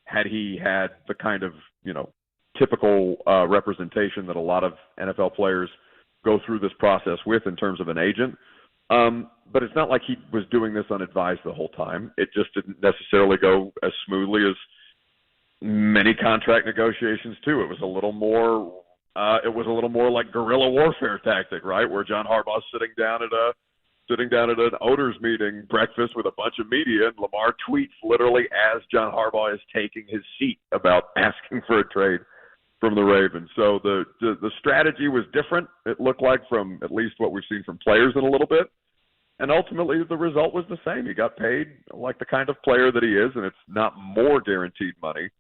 had he had the kind of typical representation that a lot of NFL players go through this process with in terms of an agent? But it's not like he was doing this unadvised the whole time. It just didn't necessarily go as smoothly as many contract negotiations too. It was a little more like guerrilla warfare tactic, right? Where John Harbaugh's sitting down at an owners meeting breakfast with a bunch of media, and Lamar tweets literally as John Harbaugh is taking his seat about asking for a trade from the Ravens. So the strategy was different, it looked like, from at least what we've seen from players in a little bit. And ultimately the result was the same. He got paid like the kind of player that he is, and it's not more guaranteed money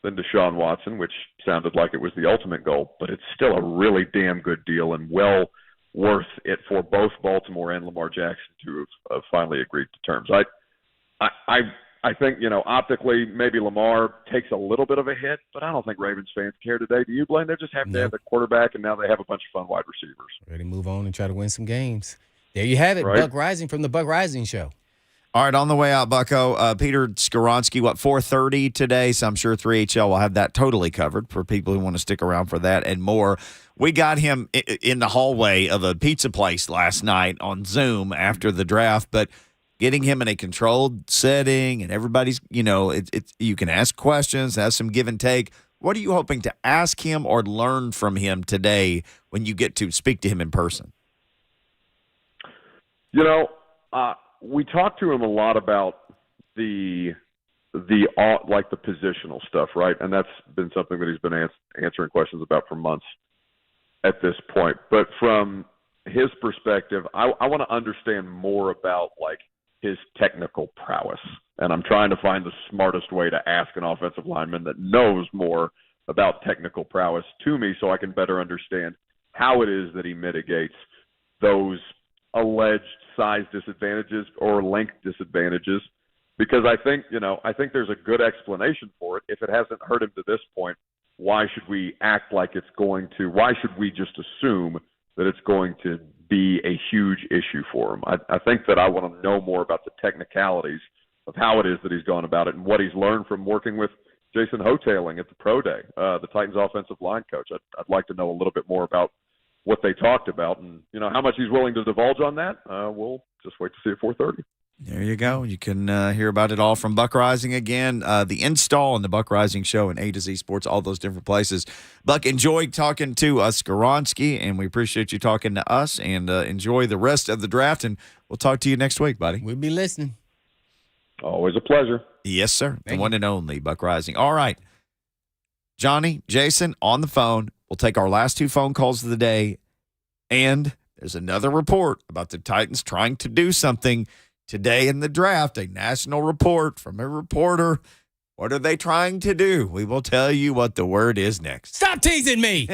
than Deshaun Watson, which sounded like it was the ultimate goal, but it's still a really damn good deal and well worth it for both Baltimore and Lamar Jackson to have finally agreed to terms. I think, optically maybe Lamar takes a little bit of a hit, but I don't think Ravens fans care today. Do you, Blaine? They just have to have the quarterback, and now they have a bunch of fun wide receivers. Ready to move on and try to win some games. There you have it, right? Buck Reising from the Buck Reising Show. All right, on the way out, Bucko, Peter Skoronski, 4:30 today, so I'm sure 3HL will have that totally covered for people who want to stick around for that and more. We got him in the hallway of a pizza place last night on Zoom after the draft, but getting him in a controlled setting and everybody's, you can ask questions, have some give and take. What are you hoping to ask him or learn from him today when you get to speak to him in person? We talked to him a lot about the positional stuff, right? And that's been something that he's been answering questions about for months at this point. But from his perspective, I want to understand more about his technical prowess. And I'm trying to find the smartest way to ask an offensive lineman that knows more about technical prowess to me so I can better understand how it is that he mitigates those alleged size disadvantages or length disadvantages, because I think there's a good explanation for it. If it hasn't hurt him to this point, why should we act like it's going to? Why should we just assume that it's going to be a huge issue for him? I think that I want to know more about the technicalities of how it is that he's gone about it and what he's learned from working with Jason Hotailing at the Pro Day, the Titans offensive line coach. I'd like to know a little bit more about what they talked about, and how much he's willing to divulge on that. We'll just wait to see at 4:30. There you go. You can hear about it all from Buck Reising again. The install and the Buck Reising Show and A to Z Sports, all those different places. Buck, enjoy talking to Skoronski, and we appreciate you talking to us. And enjoy the rest of the draft. And we'll talk to you next week, buddy. We'll be listening. Always a pleasure. Yes, sir. The one and only Buck Reising. All right, Johnny, Jason, on the phone. We'll take our last two phone calls of the day, and there's another report about the Titans trying to do something Today in the draft, a national report from a reporter. What are they trying to do? We will tell you what the word is next. Stop teasing me.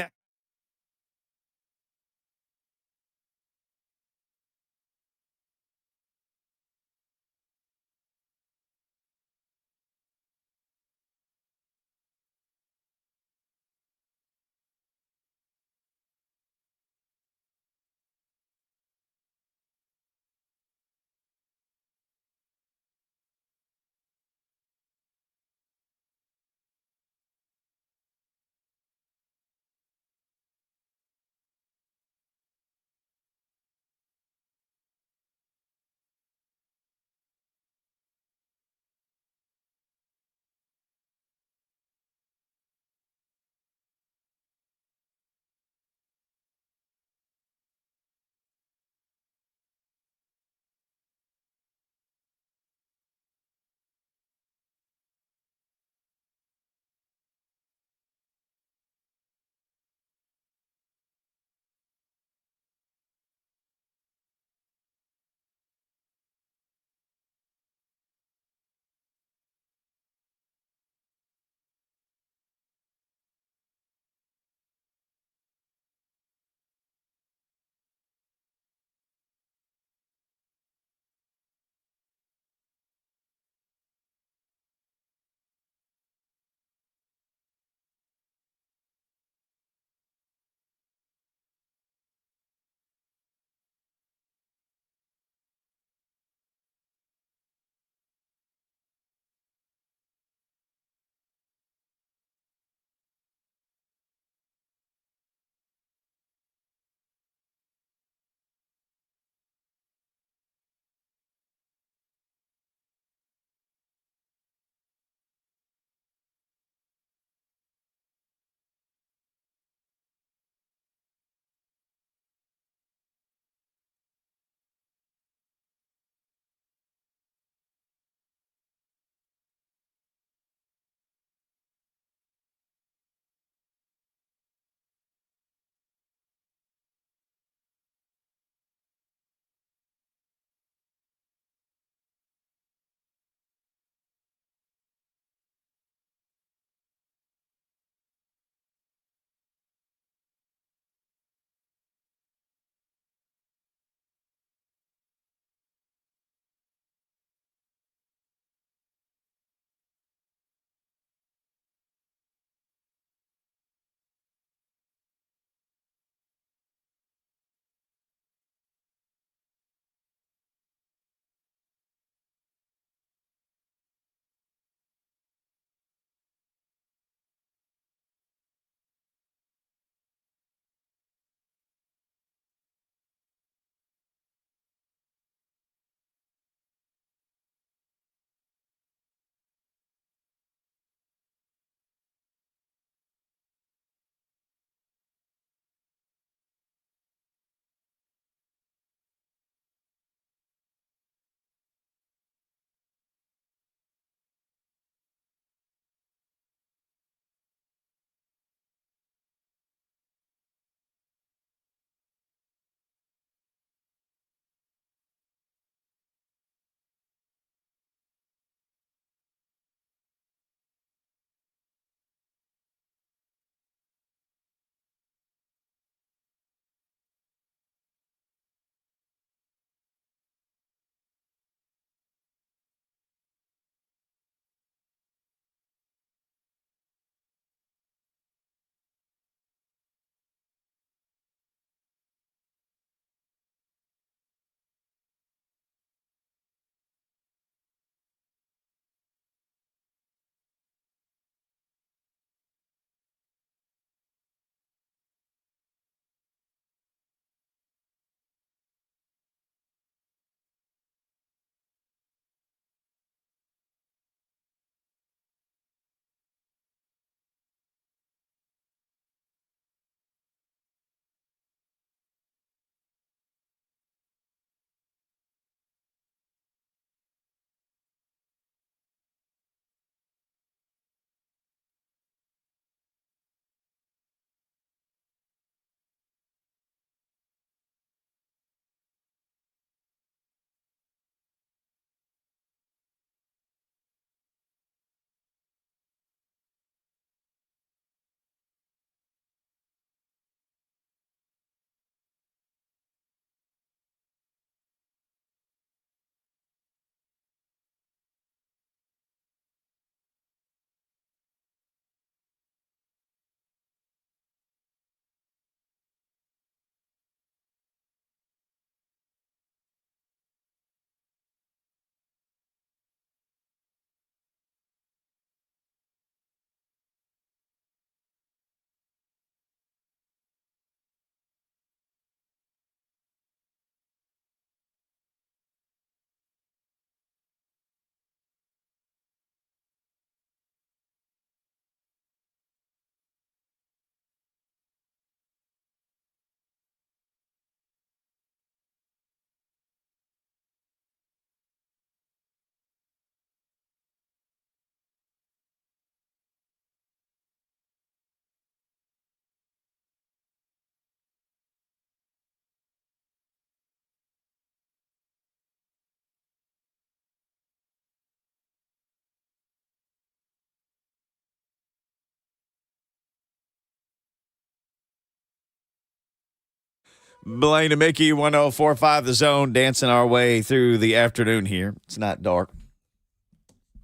Blaine and Mickey, 1045 The Zone, dancing our way through the afternoon here. It's not dark.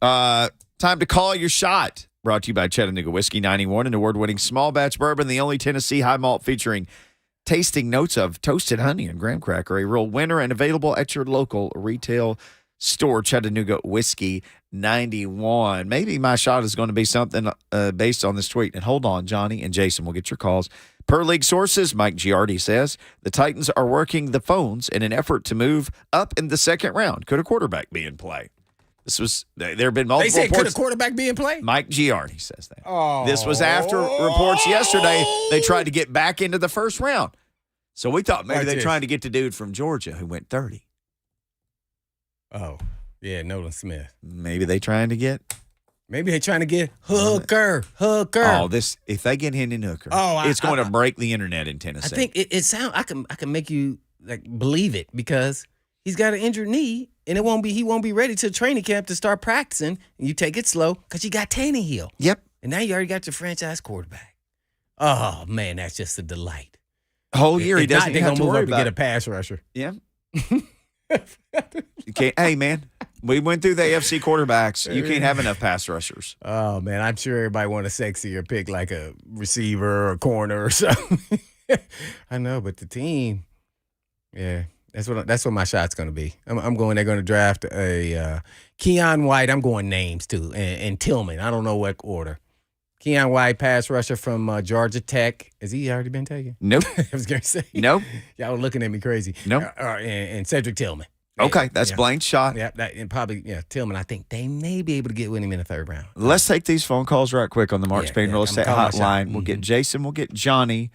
Time to call your shot. Brought to you by Chattanooga Whiskey 91, an award-winning small batch bourbon, the only Tennessee high malt featuring tasting notes of toasted honey and graham cracker. A real winner and available at your local retail store. Chattanooga Whiskey 91. Maybe my shot is going to be something based on this tweet. And hold on, Johnny and Jason will get your calls. Per league sources, Mike Giardi says, the Titans are working the phones in an effort to move up in the second round. Could a quarterback be in play? There have been multiple They said, reports. could a quarterback be in play? Mike Giardi says that. Oh. This was after reports yesterday. They tried to get back into the first round. So we thought maybe they're trying to get the dude from Georgia who went 30. Oh, yeah, Nolan Smith. Maybe they trying to get Hooker. Oh, if they get Hendon Hooker, it's going to break the internet in Tennessee. I think it sounds. I can make you believe it because he's got an injured knee, and he won't be ready to training camp to start practicing. And you take it slow because you got Tannehill. Yep. And now you already got your franchise quarterback. Oh man, that's just a delight. Whole year he doesn't have have to to move worry up to about get it. a pass rusher. Yeah. You can't. Hey man, we went through the AFC quarterbacks. You can't have enough pass rushers. Oh man, I'm sure everybody want a sexier pick like a receiver or corner or something. I know, but the team, yeah, that's what my shot's going to be. I'm going. They're going to draft a Keon White. I'm going names too, and Tillman. I don't know what order. Keon White, pass rusher from Georgia Tech. Has he already been taken? Nope. I was going to say. Nope. Y'all were looking at me crazy. Nope. And Cedric Tillman. Okay, that's Blaine's shot. Yeah, and probably Tillman. I think they may be able to get with him in the third round. Let's take these phone calls right quick on the Mark Spain Real Estate Hotline. We'll get Jason. We'll get Johnny.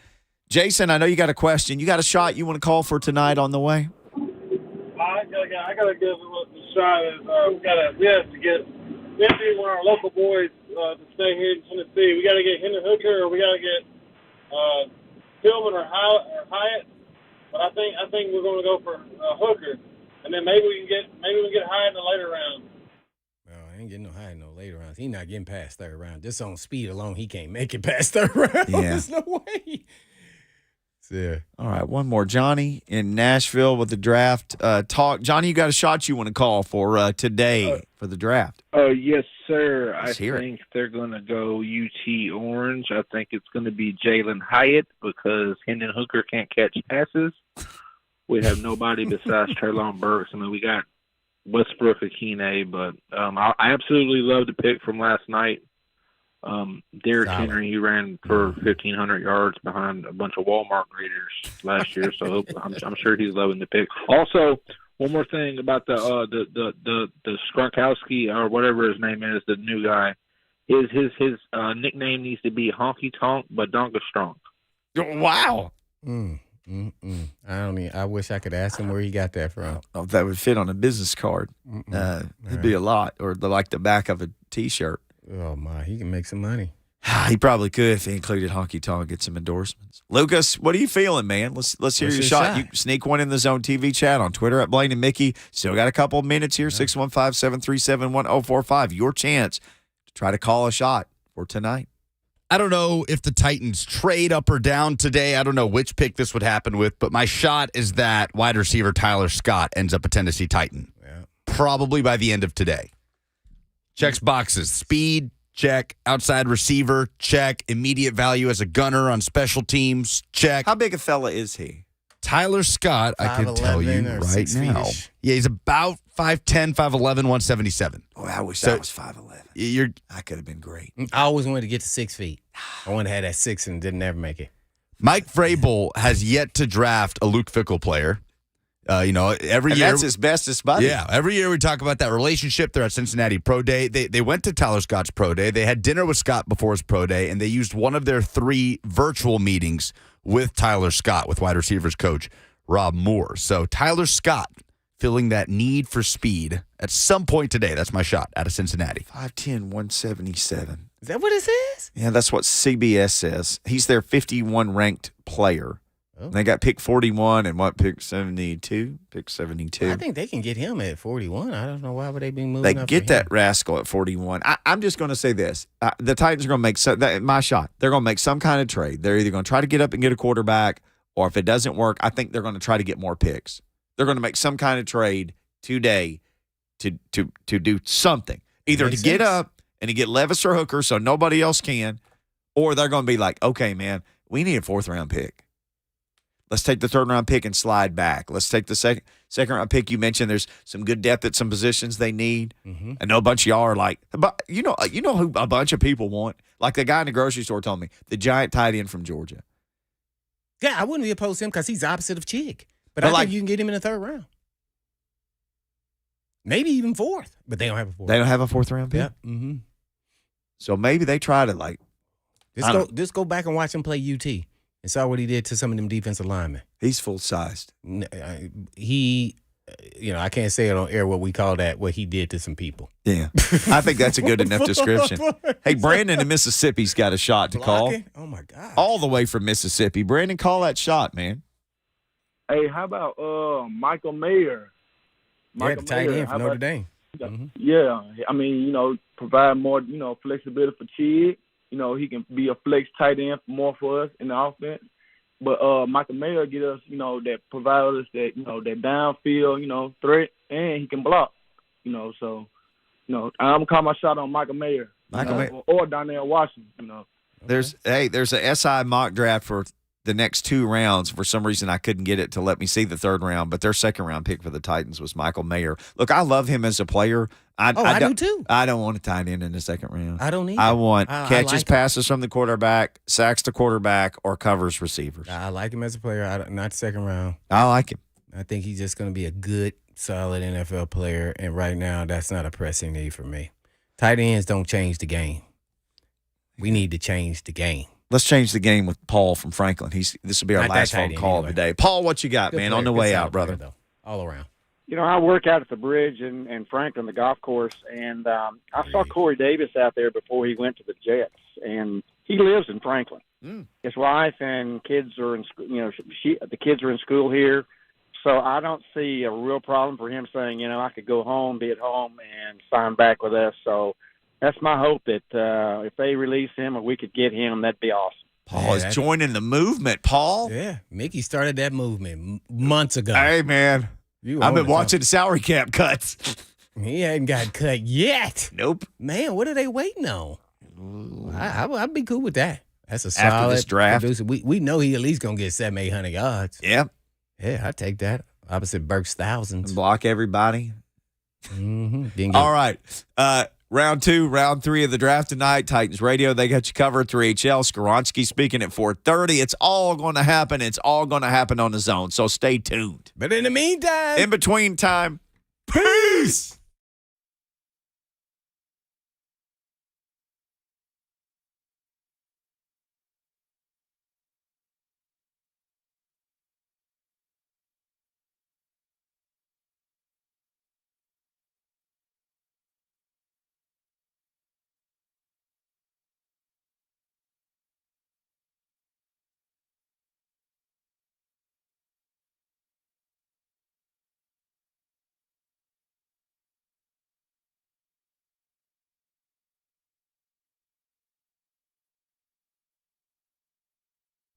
Jason, I know you got a question. You got a shot you want to call for tonight on the way? I gotta give it a shot. We have to get one of our local boys to stay here in Tennessee. We got to get Hendon Hooker, or we got to get Tillman or Hyatt. But I think we're going to go for Hooker, and then maybe we can get Hyatt in the later round. Well, I ain't getting no Hyatt in no later rounds. He's not getting past third round. Just on speed alone, he can't make it past third round. Yeah. There's no way. Yeah. All right, one more. Johnny in Nashville with the draft talk. Johnny, you got a shot you want to call for today for the draft? Oh, yes, sir. Let's hear it. think they're going to go UT Orange. I think it's going to be Jalen Hyatt because Hendon Hooker can't catch passes. We have nobody besides Treylon Burks. I mean, we got Westbrook Akine, but I absolutely love the pick from last night. Derrick Henry, he ran for 1,500 yards behind a bunch of Walmart greeters last year, so I'm sure he's loving the pick. Also, one more thing about the Skoronski or whatever his name is, the new guy, his nickname needs to be Honky Tonk but Donka Strong. Wow. I wish I could ask him where he got that from. Oh, that would fit on a business card. It'd be a lot, or like the back of a T-shirt. Oh my, he can make some money. He probably could if he included Honky Tonk, get some endorsements. Lucas, what are you feeling, man? Let's hear your shot. You sneak one in the Zone TV chat on Twitter at Blaine and Mickey. Still got a couple of minutes here. 615-737-1045. Your chance to try to call a shot for tonight. I don't know if the Titans trade up or down today. I don't know which pick this would happen with, but my shot is that wide receiver Tyler Scott ends up a Tennessee Titan. Yeah. Probably by the end of today. Checks boxes. Speed, check. Outside receiver, check. Immediate value as a gunner on special teams, check. How big a fella is he? Tyler Scott, I can tell you right now. Yeah, he's about 5'10", 5'11", 177. Oh, I wish I was 5'11". I could have been great. I always wanted to get to 6 feet. I wanted to have that 6 and didn't ever make it. Mike Vrabel has yet to draft a Luke Fickell player. Every year that's his bestest buddy. Yeah, every year we talk about that relationship. They're at Cincinnati Pro Day. They went to Tyler Scott's Pro Day. They had dinner with Scott before his Pro Day, and they used one of their 3 virtual meetings with Tyler Scott, with wide receivers coach Rob Moore. So Tyler Scott filling that need for speed at some point today. That's my shot out of Cincinnati. 5'10", 177. Is that what it says? Yeah, that's what CBS says. He's their 51 ranked player. Oh. They got pick 41 and pick 72? Pick 72. Well, I think they can get him at 41. I don't know why would they be moving They up get for that him. rascal at 41. I'm just going to say this. The Titans are going to make my shot. They're going to make some kind of trade. They're either going to try to get up and get a quarterback, or if it doesn't work, I think they're going to try to get more picks. They're going to make some kind of trade today to do something. Either to get up and to get Levis or Hooker so nobody else can, or they're going to be like, okay, man, we need a 4th-round pick. Let's take the 3rd-round pick and slide back. Let's take the second-round pick. You mentioned there's some good depth at some positions they need. Mm-hmm. I know a bunch of y'all are like, but you know who a bunch of people want? Like the guy in the grocery store told me, the giant tight end from Georgia. Yeah, I wouldn't be opposed to him because he's opposite of Chig. But But I think you can get him in the 3rd round. Maybe even 4th, but they don't have a 4th. They don't have a 4th-round pick? Yeah. Mm-hmm. So maybe they try to, like, Just go back and watch him play UT and saw what he did to some of them defensive linemen. He's full-sized. I can't say it on air what we call that, what he did to some people. Yeah. I think that's a good enough description. Hey, Brandon in Mississippi's got a shot to call. Oh, my God. All the way from Mississippi. Brandon, call that shot, man. Hey, how about Michael Mayer? The tight end for Notre Dame. Mm-hmm. Yeah, I mean, provide more, flexibility for Chig. He can be a flex tight end more for us in the offense. But Michael Mayer get us, that provide us that, that downfield, threat, and he can block. So, I'm gonna call my shot on Michael Mayer. Or Donnell Washington. There's a SI mock draft for the next 2 rounds. For some reason, I couldn't get it to let me see the 3rd round, but their 2nd-round pick for the Titans was Michael Mayer. Look, I love him as a player. I do too. I don't want a tight end in the 2nd round. I don't either. I want catches, like passes from the quarterback, sacks to quarterback, or covers receivers. I like him as a player, not 2nd round. I like him. I think he's just going to be a good, solid NFL player, and right now that's not a pressing need for me. Tight ends don't change the game. We need to change the game. Let's change the game with Paul from Franklin. This will be our Not last that tight phone end call anyway. of the day. Paul, what you got, Good man? player, On the good way solid out, brother. player, though, all around. I work out at the bridge in Franklin, the golf course, and I saw Corey Davis out there before he went to the Jets, and he lives in Franklin. His wife and kids are in school. The kids are in school here, so I don't see a real problem for him saying, I could go home, be at home, and sign back with us. So that's my hope that if they release him or we could get him, that'd be awesome. Paul is joining the movement, Paul. Yeah, Mickey started that movement months ago. Hey, man. I've been watching salary cap cuts. He hadn't got cut yet. Nope. Man, what are they waiting on? I'd be cool with that. That's a solid After this draft. producer. We know he at least going to get 700-800 yards. Yeah. Yeah, I'd take that. Opposite Burke's thousands. Block everybody. Mm-hmm. All right. Round 2, round 3 of the draft tonight. Titans Radio, they got you covered. 3HL. Skoronski speaking at 4:30. It's all going to happen. It's all going to happen on the zone. So stay tuned. But in the meantime, in between time, peace.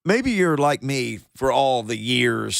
Maybe you're like me for all the years